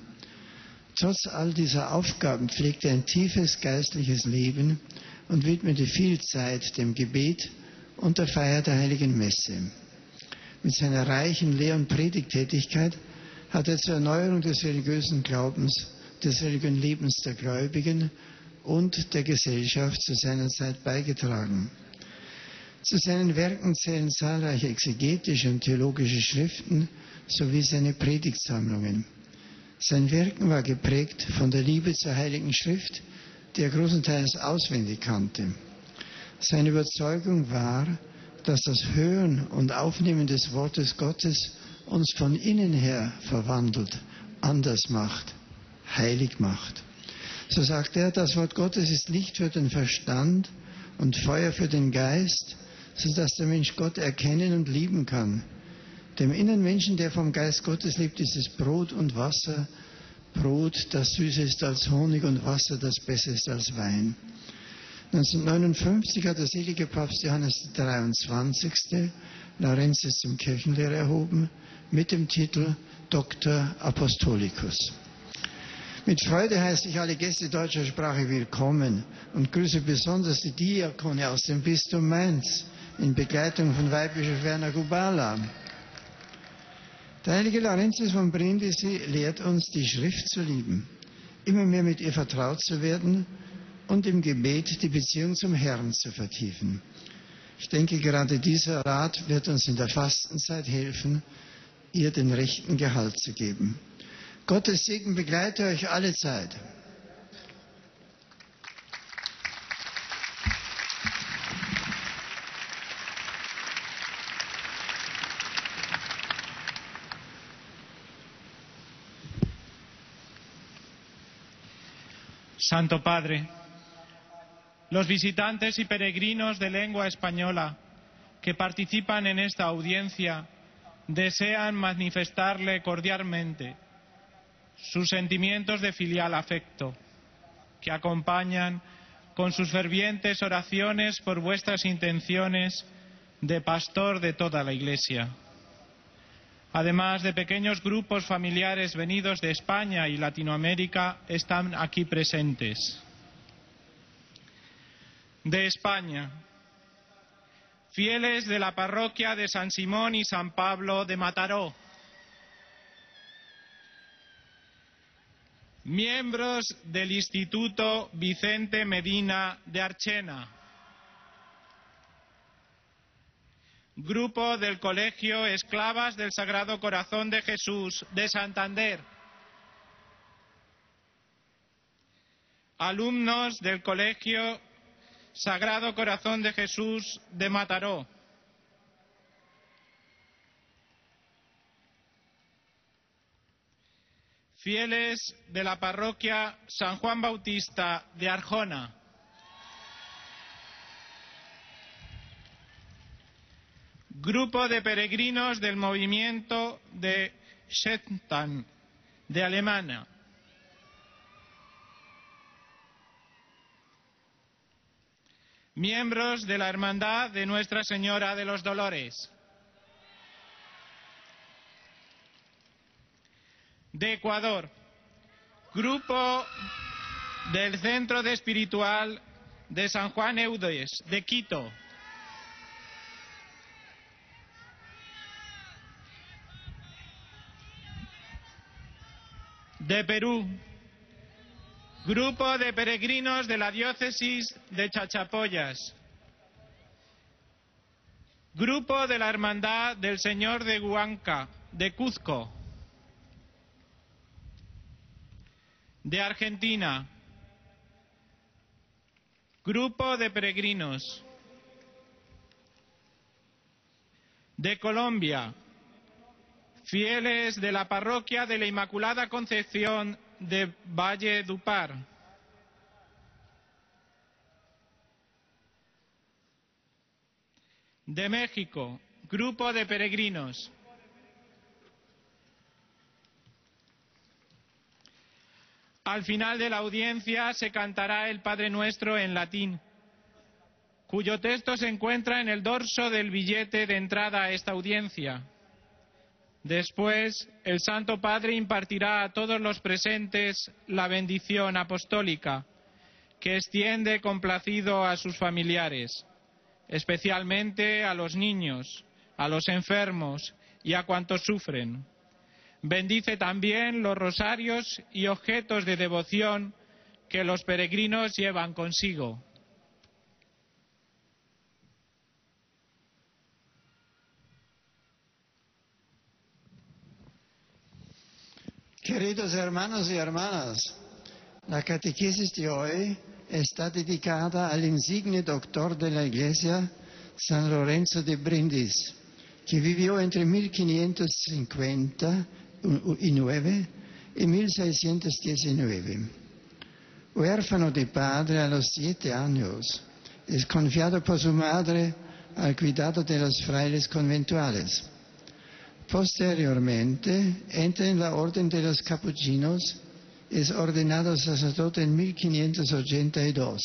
S9: Trotz all dieser Aufgaben pflegte er ein tiefes geistliches Leben und widmete viel Zeit dem Gebet und der Feier der Heiligen Messe. Mit seiner reichen Lehr- und Predigttätigkeit hat er zur Erneuerung des religiösen Glaubens, des religiösen Lebens der Gläubigen und der Gesellschaft zu seiner Zeit beigetragen. Zu seinen Werken zählen zahlreiche exegetische und theologische Schriften sowie seine Predigtsammlungen. Sein Wirken war geprägt von der Liebe zur Heiligen Schrift, die er großenteils auswendig kannte. Seine Überzeugung war, dass das Hören und Aufnehmen des Wortes Gottes uns von innen her verwandelt, anders macht, heilig macht. So sagt er, das Wort Gottes ist Licht für den Verstand und Feuer für den Geist, sodass der Mensch Gott erkennen und lieben kann. Dem inneren Menschen, der vom Geist Gottes lebt, ist es Brot und Wasser. Brot, das süßer ist als Honig, und Wasser, das besser ist als Wein. 1959 hat der selige Papst Johannes XXIII. Laurentius zum Kirchenlehrer erhoben, mit dem Titel Dr. Apostolicus. Mit Freude heiße ich alle Gäste deutscher Sprache willkommen und grüße besonders die Diakone aus dem Bistum Mainz in Begleitung von Weihbischof Werner Gubala. Der heilige Laurentius von Brindisi lehrt uns, die Schrift zu lieben, immer mehr mit ihr vertraut zu werden und im Gebet die Beziehung zum Herrn zu vertiefen. Ich denke, gerade dieser Rat wird uns in der Fastenzeit helfen, ihr den rechten Gehalt zu geben. Gottes Segen begleite euch alle Zeit.
S6: Santo Padre, los visitantes y peregrinos de lengua española que participan en esta audiencia desean manifestarle cordialmente sus sentimientos de filial afecto, que acompañan con sus fervientes oraciones por vuestras intenciones de pastor de toda la Iglesia. Además de pequeños grupos familiares venidos de España y Latinoamérica, están aquí presentes. De España, fieles de la parroquia de San Simón y San Pablo de Mataró, miembros del Instituto Vicente Medina de Archena, grupo del Colegio Esclavas del Sagrado Corazón de Jesús de Santander, alumnos del Colegio Sagrado Corazón de Jesús de Mataró, fieles de la parroquia San Juan Bautista de Arjona, grupo de peregrinos del movimiento de Shetland de Alemania, miembros de la Hermandad de Nuestra Señora de los Dolores, de Ecuador, grupo del Centro de Espiritual de San Juan Eudes, de Quito, de Perú, grupo de peregrinos de la diócesis de Chachapoyas, grupo de la Hermandad del Señor de Huanca, de Cuzco, de Argentina, Grupo de peregrinos. De Colombia, fieles de la parroquia de la Inmaculada Concepción de Valledupar. De México, grupo de peregrinos. Al final de la audiencia se cantará el Padre Nuestro en latín, cuyo texto se encuentra en el dorso del billete de entrada a esta audiencia. Después, el Santo Padre impartirá a todos los presentes la bendición apostólica, que extiende complacido a sus familiares, especialmente a los niños, a los enfermos y a cuantos sufren. Bendice también los rosarios y objetos de devoción que los peregrinos llevan consigo.
S9: Queridos hermanos y hermanas, la catequesis de hoy está dedicada al insigne doctor de la Iglesia, San Lorenzo de Brindis, que vivió entre 1559 y 1619. Huérfano de padre a los 7 años, es confiado por su madre al cuidado de los frailes conventuales. Posteriormente, entra en la orden de los capuchinos, es ordenado sacerdote en 1582.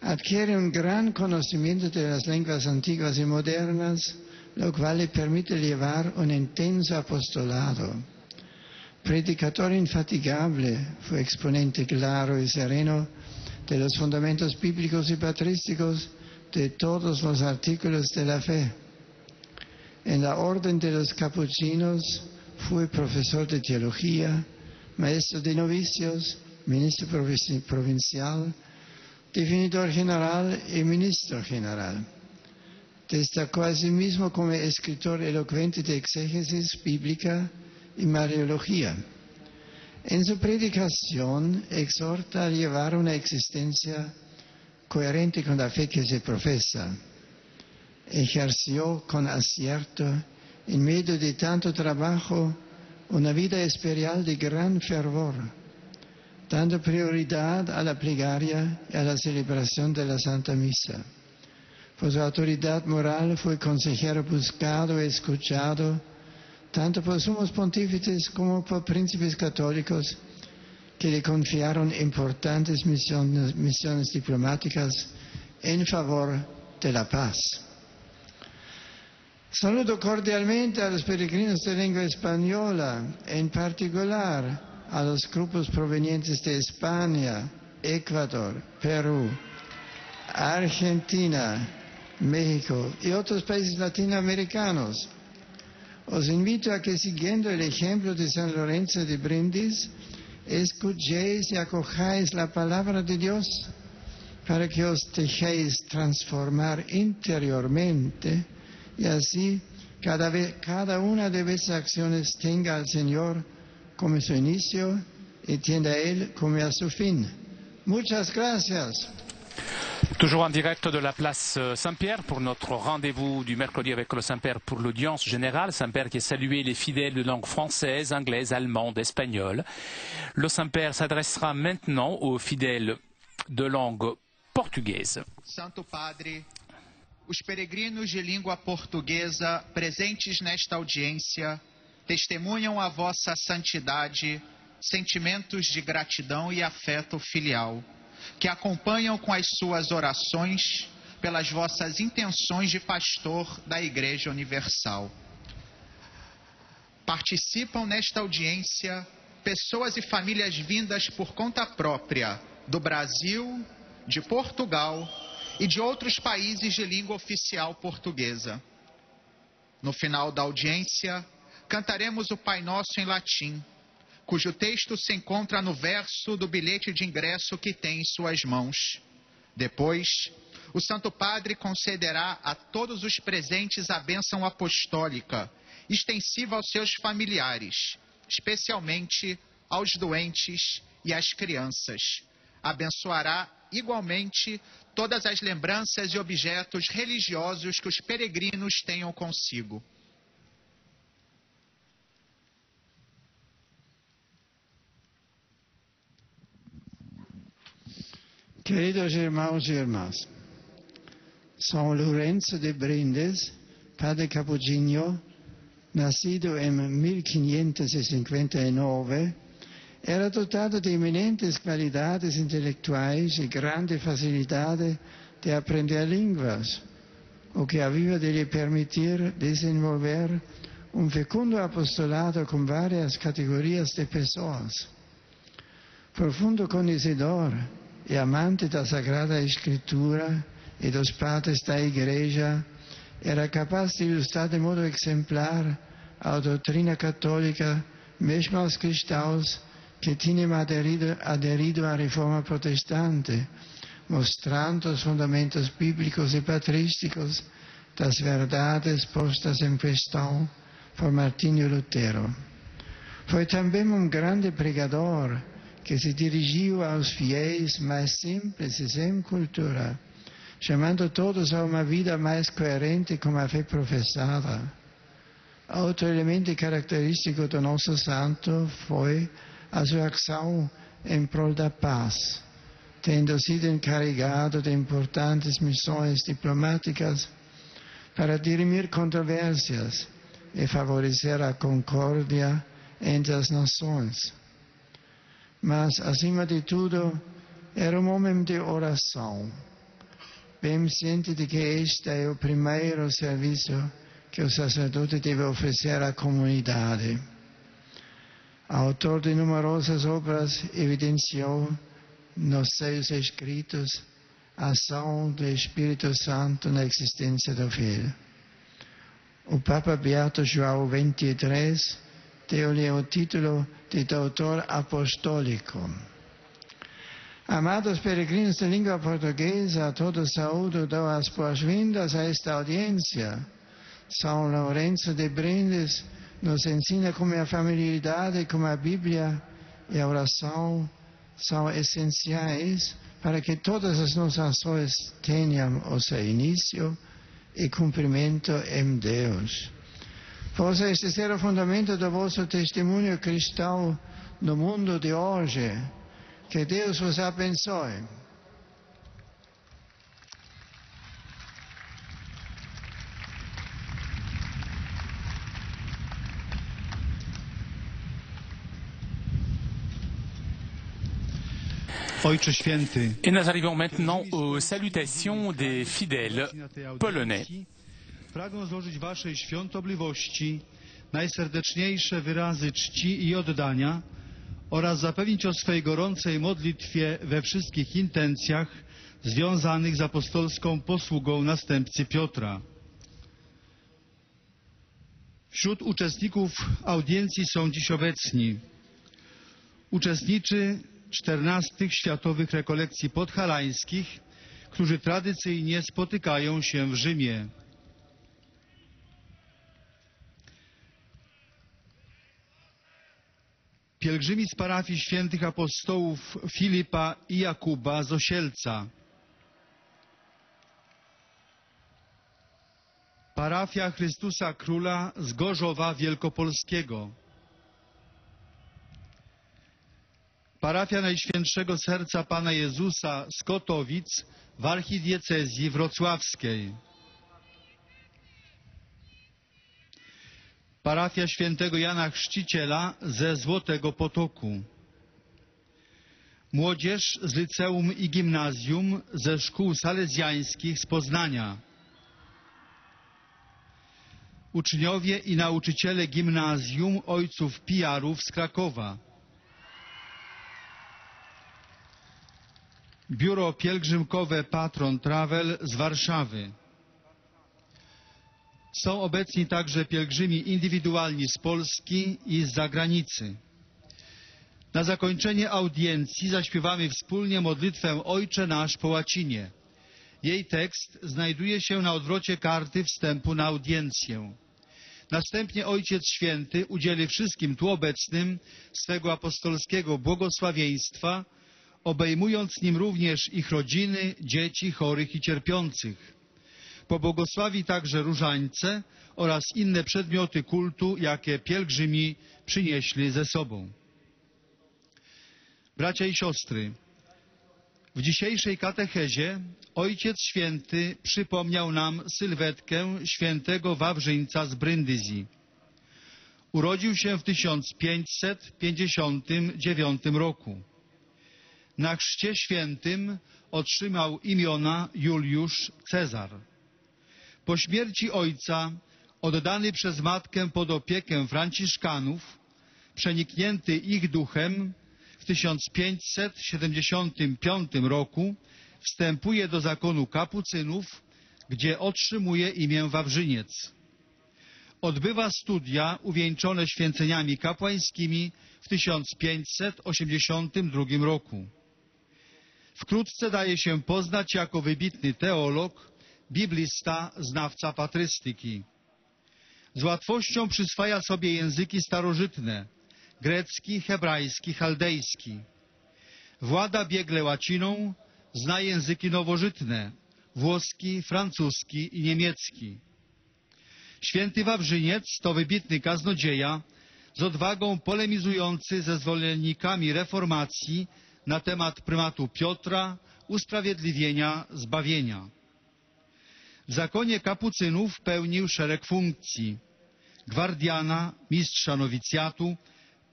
S9: Adquiere un gran conocimiento de las lenguas antiguas y modernas, lo cual le permite llevar un intenso apostolado. Predicador infatigable, fue exponente claro y sereno de los fundamentos bíblicos y patrísticos de todos los artículos de la fe. En la orden de los capuchinos fue profesor de teología, maestro de novicios, ministro provincial, definidor general y ministro general. Destacó asimismo como escritor elocuente de exégesis bíblica y mariología. En su predicación exhorta a llevar una existencia coherente con la fe que se profesa. Ejerció con acierto, en medio de tanto trabajo, una vida espiritual de gran fervor, dando prioridad a la plegaria y a la celebración de la Santa Misa. Por su autoridad moral fue consejero buscado y escuchado, tanto por sumos pontífices como por príncipes católicos que le confiaron importantes misiones diplomáticas en favor de la paz. Saludo cordialmente a los peregrinos de lengua española, en particular a los grupos provenientes de España, Ecuador, Perú, Argentina, México y otros países latinoamericanos. Os invito a que, siguiendo el ejemplo de San Lorenzo de Brindis, escuchéis y acojáis la palabra de Dios para que os dejéis transformar interiormente y así cada una de vuestras acciones tenga al Señor como su inicio y tienda a Él como a su fin. Muchas gracias.
S1: Toujours en direct de la place Saint-Pierre pour notre rendez-vous du mercredi avec le Saint-Père pour l'audience générale. Saint-Père qui a salué les fidèles de langue française, anglaise, allemande, espagnole. Le Saint-Père s'adressera maintenant aux fidèles de langue portugaise.
S7: Santo Padre, os peregrinos de língua portuguesa presentes nesta audiência testemunham a vossa santidade, sentimentos de gratidão e afeto filial, que acompanham com as suas orações pelas vossas intenções de pastor da Igreja Universal. Participam nesta audiência pessoas e famílias vindas por conta própria do Brasil, de Portugal e de outros países de língua oficial portuguesa. No final da audiência, cantaremos o Pai Nosso em latim, cujo texto se encontra no verso do bilhete de ingresso que tem em suas mãos. Depois, o Santo Padre concederá a todos os presentes a bênção apostólica, extensiva aos seus familiares, especialmente aos doentes e às crianças. Abençoará igualmente todas as lembranças e objetos religiosos que os peregrinos tenham consigo.
S9: Queridos irmãos e irmãs, São Lourenço de Brindes, padre capuchinho, nascido em 1559, era dotado de eminentes qualidades intelectuais e grande facilidade de aprender línguas, o que havia de lhe permitir desenvolver um fecundo apostolado com várias categorias de pessoas. Profundo conhecedor e amante da Sagrada Escritura e dos padres da Igreja, era capaz de ilustrar de modo exemplar a doutrina católica, mesmo aos cristãos que tinham aderido à reforma protestante, mostrando os fundamentos bíblicos e patrísticos das verdades postas em questão por Martinho Lutero. Foi também um grande pregador que se dirigiu aos fiéis mais simples e sem cultura, chamando todos a uma vida mais coerente com a fé professada. Outro elemento característico do nosso santo foi a sua ação em prol da paz, tendo sido encarregado de importantes missões diplomáticas para dirimir controvérsias e favorecer a concórdia entre as nações. Mas, acima de tudo, era um homem de oração, bem ciente de que este é o primeiro serviço que o sacerdote deve oferecer à comunidade. Autor de numerosas obras, evidenciou nos seus escritos a ação do Espírito Santo na existência do Filho. O Papa Beato João XXIII deu-lhe o título de doutor apostólico. Amados peregrinos de língua portuguesa, a todos saúdo, dou as boas-vindas a esta audiência. São Lourenço de Brindes nos ensina como a familiaridade com a Bíblia e a oração são essenciais para que todas as nossas ações tenham o seu início e cumprimento em Deus. Possa este ser o fundamento do vosso testemunho cristão no mundo de hoje. Que Deus vos abençoe.
S8: Ojcze Święty.
S1: Et nous arrivons maintenant aux salutations des fidèles polonais.
S8: Pragnę złożyć Waszej świątobliwości najserdeczniejsze wyrazy czci i oddania oraz zapewnić o swej gorącej modlitwie we wszystkich intencjach związanych z apostolską posługą następcy Piotra. Wśród uczestników audiencji są dziś obecni uczestnicy 14 światowych rekolekcji podhalańskich, którzy tradycyjnie spotykają się w Rzymie. Pielgrzymi z parafii świętych apostołów Filipa i Jakuba z Osielca. Parafia Chrystusa Króla z Gorzowa Wielkopolskiego. Parafia Najświętszego Serca Pana Jezusa z Kotowic w archidiecezji wrocławskiej. Parafia Świętego Jana Chrzciciela ze Złotego Potoku. Młodzież z liceum i gimnazjum ze szkół salezjańskich z Poznania. Uczniowie i nauczyciele gimnazjum Ojców Pijarów z Krakowa. Biuro pielgrzymkowe Patron Travel z Warszawy. Są obecni także pielgrzymi indywidualni z Polski i z zagranicy. Na zakończenie audiencji zaśpiewamy wspólnie modlitwę Ojcze Nasz po łacinie. Jej tekst znajduje się na odwrocie karty wstępu na audiencję. Następnie Ojciec Święty udzieli wszystkim tu obecnym swego apostolskiego błogosławieństwa obejmując nim również ich rodziny, dzieci, chorych i cierpiących. Pobłogosławi także różańce oraz inne przedmioty kultu, jakie pielgrzymi przynieśli ze sobą. Bracia i siostry, w dzisiejszej katechezie Ojciec Święty przypomniał nam sylwetkę świętego Wawrzyńca z Brindisi. Urodził się w 1559 roku. Na chrzcie świętym otrzymał imiona Juliusz Cezar. Po śmierci ojca, oddany przez matkę pod opiekę franciszkanów, przeniknięty ich duchem, w 1575 roku wstępuje do zakonu kapucynów, gdzie otrzymuje imię Wawrzyniec. Odbywa studia uwieńczone święceniami kapłańskimi w 1582 roku. Wkrótce daje się poznać jako wybitny teolog, biblista, znawca patrystyki. Z łatwością przyswaja sobie języki starożytne, grecki, hebrajski, chaldejski. Włada biegle łaciną, zna języki nowożytne, włoski, francuski i niemiecki. Święty Wawrzyniec to wybitny kaznodzieja, z odwagą polemizujący ze zwolennikami reformacji na temat prymatu Piotra, usprawiedliwienia, zbawienia. W zakonie kapucynów pełnił szereg funkcji: gwardiana, mistrza nowicjatu,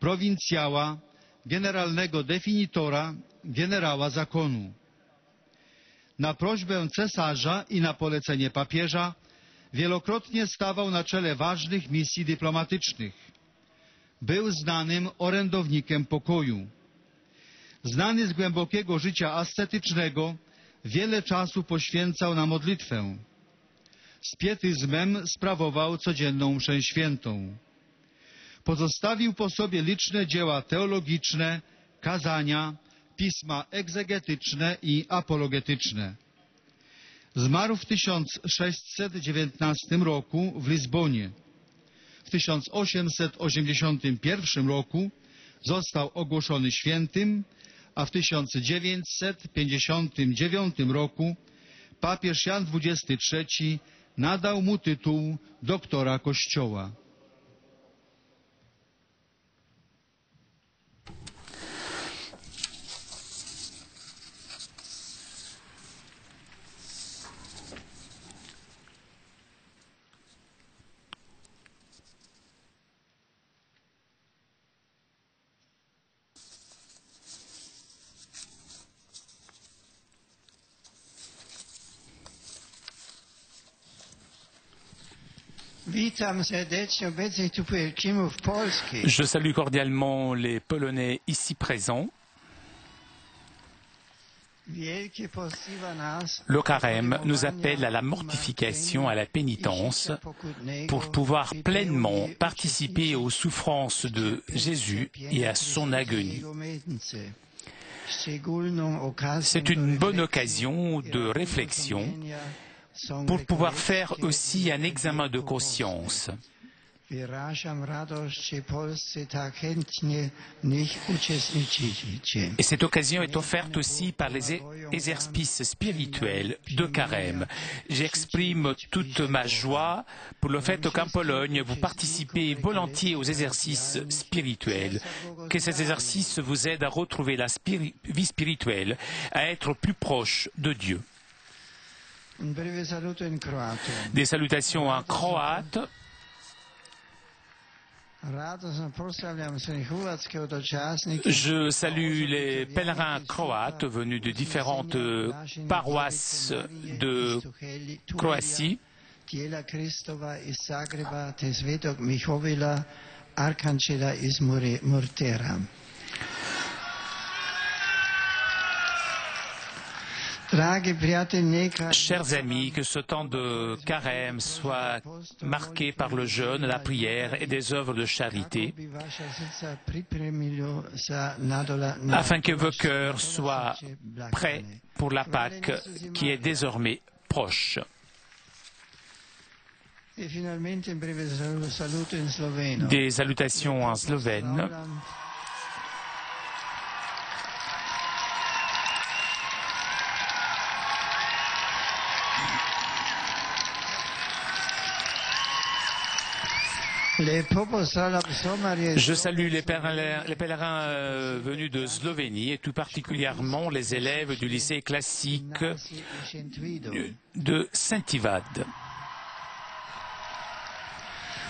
S8: prowincjała, generalnego definitora, generała zakonu. Na prośbę cesarza i na polecenie papieża wielokrotnie stawał na czele ważnych misji dyplomatycznych. Był znanym orędownikiem pokoju. Znany z głębokiego życia ascetycznego, wiele czasu poświęcał na modlitwę. Z pietyzmem sprawował codzienną mszę świętą. Pozostawił po sobie liczne dzieła teologiczne, kazania, pisma egzegetyczne i apologetyczne. Zmarł w 1619 roku w Lizbonie. W 1881 roku został ogłoszony świętym, a w 1959 roku papież Jan XXIII nadał mu tytuł doktora Kościoła.
S1: Je salue cordialement les Polonais ici présents. Le carême nous appelle à la mortification, à la pénitence, pour pouvoir pleinement participer aux souffrances de Jésus et à son agonie. C'est une bonne occasion de réflexion pour pouvoir faire aussi un examen de conscience. Et cette occasion est offerte aussi par les exercices spirituels de carême. J'exprime toute ma joie pour le fait qu'en Pologne, vous participez volontiers aux exercices spirituels, que ces exercices vous aident à retrouver la vie spirituelle, à être plus proche de Dieu. Des salutations en croate. Je salue les pèlerins croates venus de différentes paroisses de Croatie. Chers amis, que ce temps de carême soit marqué par le jeûne, la prière et des œuvres de charité, afin que vos cœurs soient prêts pour la Pâque qui est désormais proche. Des salutations en slovène. Je salue les pèlerins venus de Slovénie et tout particulièrement les élèves du lycée classique de Saint-Ivad.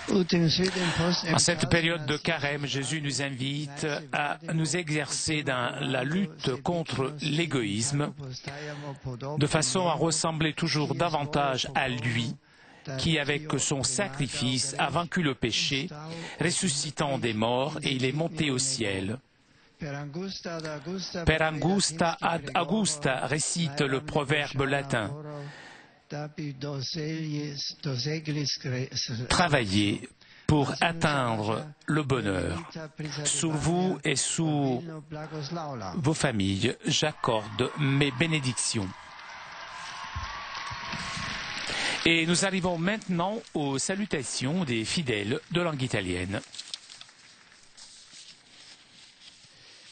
S1: En cette période de carême, Jésus nous invite à nous exercer dans la lutte contre l'égoïsme de façon à ressembler toujours davantage à lui, qui, avec son sacrifice, a vaincu le péché, ressuscitant des morts, et il est monté au ciel. Per angusta ad augusta récite le proverbe latin. Travaillez pour atteindre le bonheur. Sur vous et sur vos familles, j'accorde mes bénédictions. Et nous arrivons maintenant aux salutations des fidèles de langue italienne.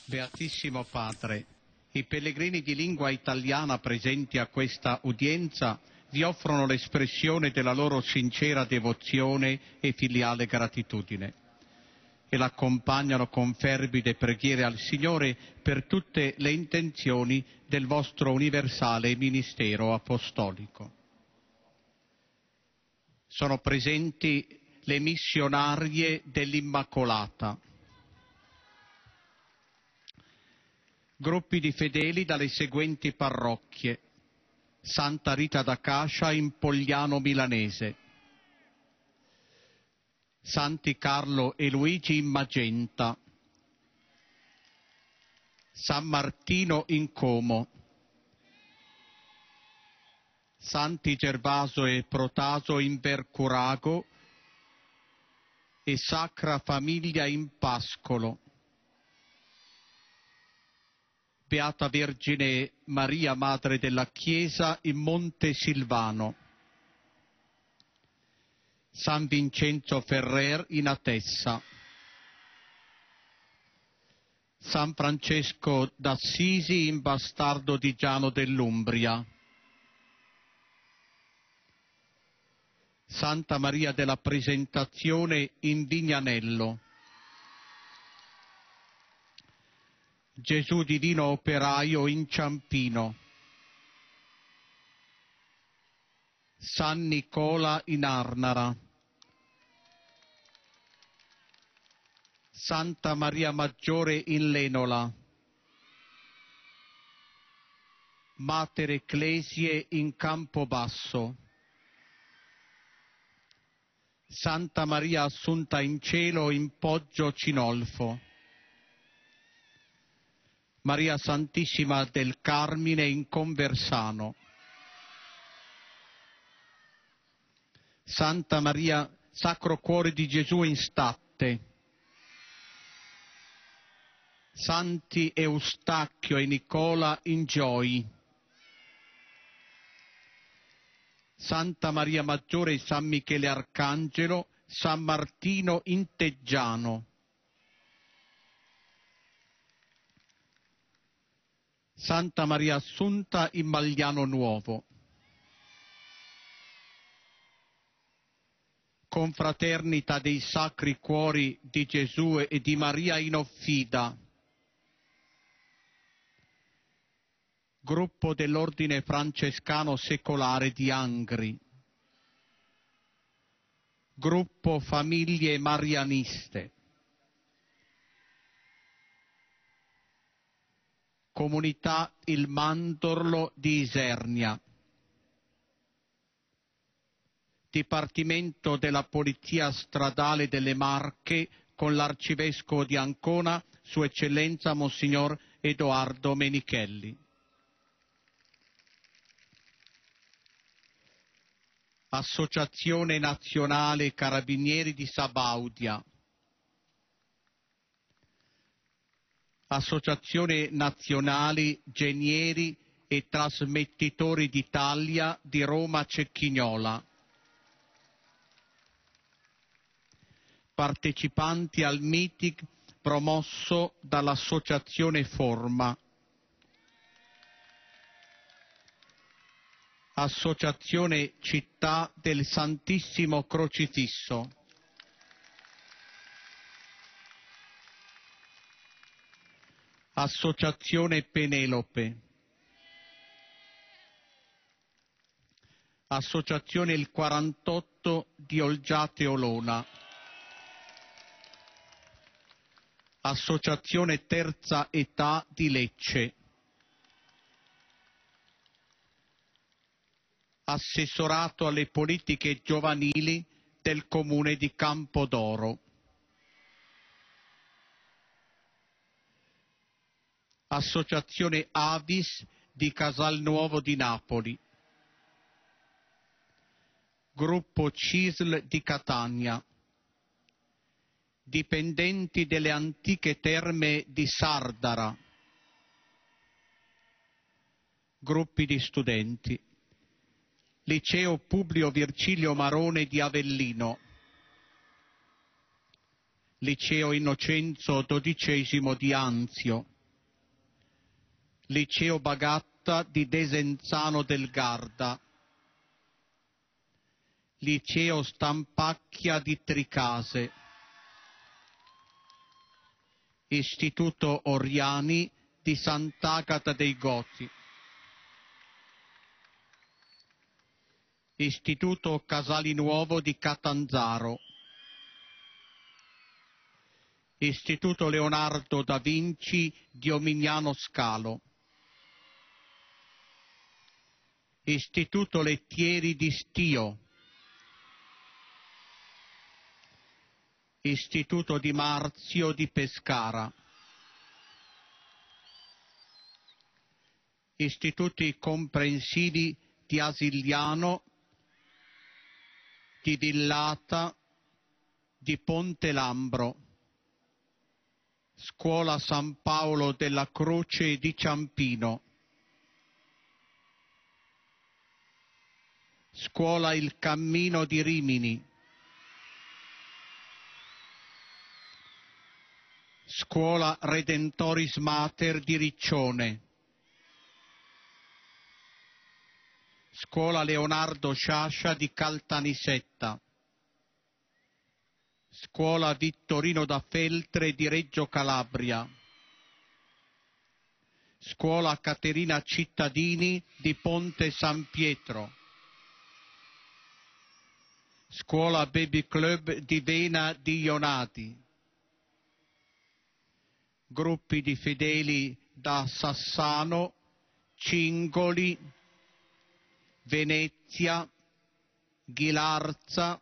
S2: Beatissimo Padre, i pellegrini di lingua italiana presenti a questa udienza vi offrono l'espressione della loro sincera devozione e filiale gratitudine e l'accompagnano con fervide preghiere al Signore per tutte le intenzioni del vostro universale ministero apostolico. Sono presenti le missionarie dell'Immacolata, gruppi di fedeli dalle seguenti parrocchie: Santa Rita d'Acacia in Pogliano Milanese, Santi Carlo e Luigi in Magenta, San Martino in Como, Santi Gervaso e Protaso in Vercurago e Sacra Famiglia in Pascolo. Beata Vergine Maria, Madre della Chiesa, in Monte Silvano. San Vincenzo Ferrer in Atessa. San Francesco d'Assisi in Bastardo di Giano dell'Umbria. Santa Maria della Presentazione in Vignanello. Gesù Divino Operaio in Ciampino. San Nicola in Arnara. Santa Maria Maggiore in Lenola. Mater Ecclesiae in Campobasso. Santa Maria Assunta in Cielo in Poggio Cinolfo. Maria Santissima del Carmine in Conversano. Santa Maria Sacro Cuore di Gesù in Statte. Santi Eustachio e Nicola in Gioi. Santa Maria Maggiore e San Michele Arcangelo, San Martino in Teggiano. Santa Maria Assunta in Magliano Nuovo. Confraternita dei Sacri Cuori di Gesù e di Maria in Offida. Gruppo dell'Ordine Francescano Secolare di Angri. Gruppo Famiglie Marianiste. Comunità Il Mandorlo di Isernia. Dipartimento della Polizia Stradale delle Marche con l'Arcivescovo di Ancona, Sua Eccellenza Monsignor Edoardo Menichelli. Associazione Nazionale Carabinieri di Sabaudia. Associazione Nazionale Genieri e Trasmettitori d'Italia di Roma Cecchignola. Partecipanti al meeting promosso dall'Associazione Forma. Associazione Città del Santissimo Crocifisso. Associazione Penelope, Associazione Il 48 di Olgiate Olona, Associazione Terza Età di Lecce, Assessorato alle politiche giovanili del Comune di Campodoro, Associazione Avis di Casalnuovo di Napoli, Gruppo CISL di Catania, dipendenti delle antiche terme di Sardara, gruppi di studenti, Liceo Publio Virgilio Marone di Avellino, Liceo Innocenzo XII di Anzio, Liceo Bagatta di Desenzano del Garda, Liceo Stampacchia di Tricase, Istituto Oriani di Sant'Agata dei Goti, Istituto Casalinuovo di Catanzaro, Istituto Leonardo da Vinci di Omignano Scalo, Istituto Lettieri di Stio, Istituto di Marzio di Pescara, Istituti comprensivi di Asigliano, di Villata, di Ponte Lambro, Scuola San Paolo della Croce di Ciampino, Scuola Il Cammino di Rimini, Scuola Redentoris Mater di Riccione, Scuola Leonardo Sciascia di Caltanissetta, Scuola Vittorino da Feltre di Reggio Calabria, Scuola Caterina Cittadini di Ponte San Pietro, Scuola Baby Club di Vena di Ionati, gruppi di fedeli da Sassano, Cingoli, Venezia, Ghilarza,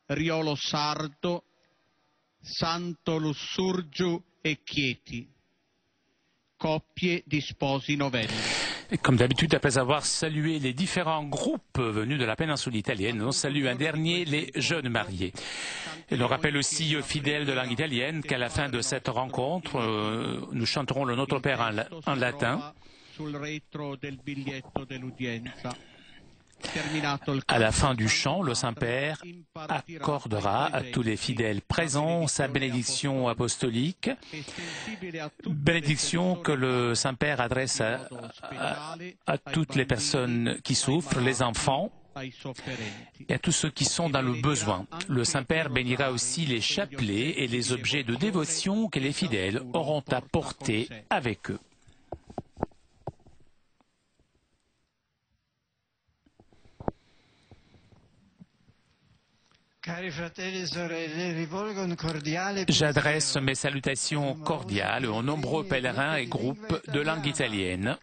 S2: Riolo Sardo, Santo Lussurgiu et Chieti, coppie di sposi novelli.
S1: Et comme d'habitude, après avoir salué les différents groupes venus de la péninsule italienne, on salue un dernier, les jeunes mariés. Et l'on rappelle aussi aux fidèles de langue italienne qu'à la fin de cette rencontre, nous chanterons le Notre Père en latin. À la fin du chant, le Saint-Père accordera à tous les fidèles présents sa bénédiction apostolique, bénédiction que le Saint-Père adresse à toutes les personnes qui souffrent, les enfants et à tous ceux qui sont dans le besoin. Le Saint-Père bénira aussi les chapelets et les objets de dévotion que les fidèles auront à porter avec eux. J'adresse mes salutations cordiales aux nombreux pèlerins et groupes de langue italienne.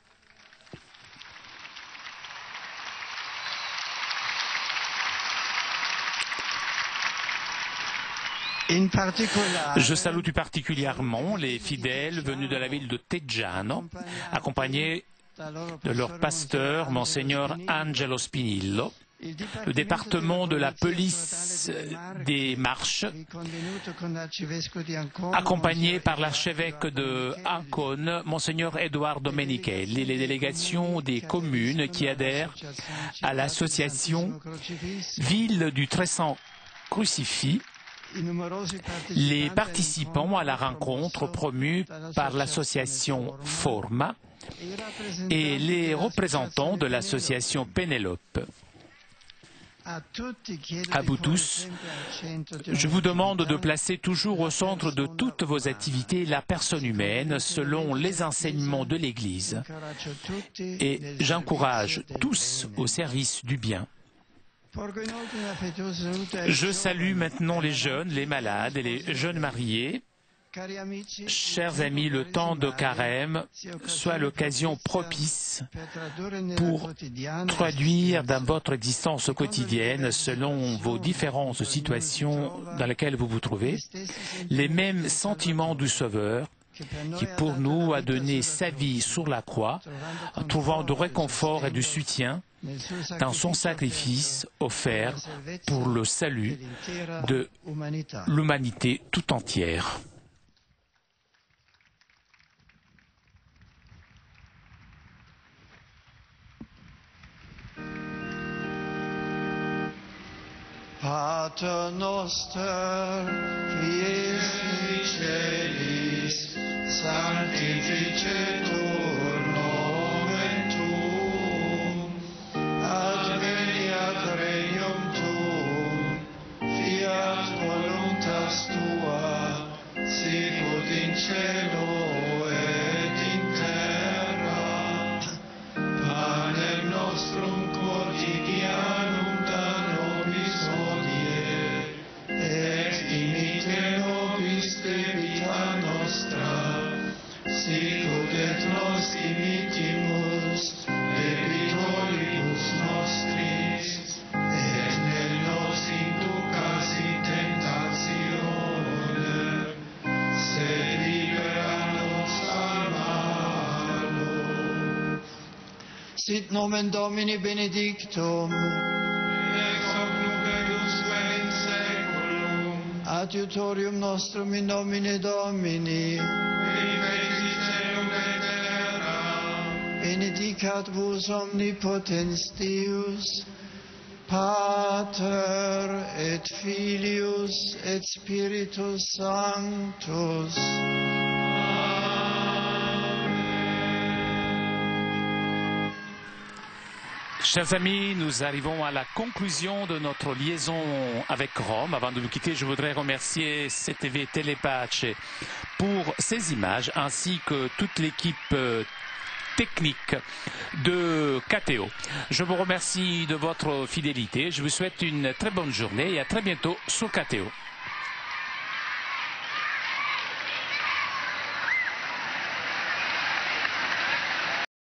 S1: Je salue tout particulièrement les fidèles venus de la ville de Teggiano, accompagnés de leur pasteur, Monseigneur Angelo Spinillo, le département de la police des Marches, accompagné par l'archevêque de Ancône, Monseigneur Edouard Domenichelli, les délégations des communes qui adhèrent à l'association Ville du Très Saint Crucifix, les participants à la rencontre promue par l'association Forma et les représentants de l'association Pénélope. À vous tous, je vous demande de placer toujours au centre de toutes vos activités la personne humaine selon les enseignements de l'Église. Et j'encourage tous au service du bien. Je salue maintenant les jeunes, les malades et les jeunes mariés. Chers amis, le temps de carême soit l'occasion propice pour traduire dans votre existence quotidienne, selon vos différentes situations dans lesquelles vous vous trouvez, les mêmes sentiments du Sauveur qui pour nous a donné sa vie sur la croix, en trouvant du réconfort et du soutien dans son sacrifice offert pour le salut de l'humanité tout entière.
S9: Pater noster, qui es in celis, sanctificetur nomen tuum, adveniat regnum tuum, fiat voluntas tua, sicut in cielo et in terra. Panem nostrum quotidianum da nobis hodie, et dimitte nobis debita nostra, sicut et nos dimittimus debitoribus nostris, et ne nos inducas in tentationem, sed libera nos a malo. Sit nomen Domini benedictum,
S6: Ex hoc nunc et usque in saeculum,
S9: adiutorium nostrum in nomine Domini,
S6: qui feci caelum et terra,
S9: benedicat vos omnipotens Deus, Pater et Filius et Spiritus Sanctus.
S1: Chers amis, nous arrivons à la conclusion de notre liaison avec Rome. Avant de nous quitter, je voudrais remercier CTV Telepace pour ces images, ainsi que toute l'équipe technique de KTO. Je vous remercie de votre fidélité. Je vous souhaite une très bonne journée et à très bientôt sur KTO.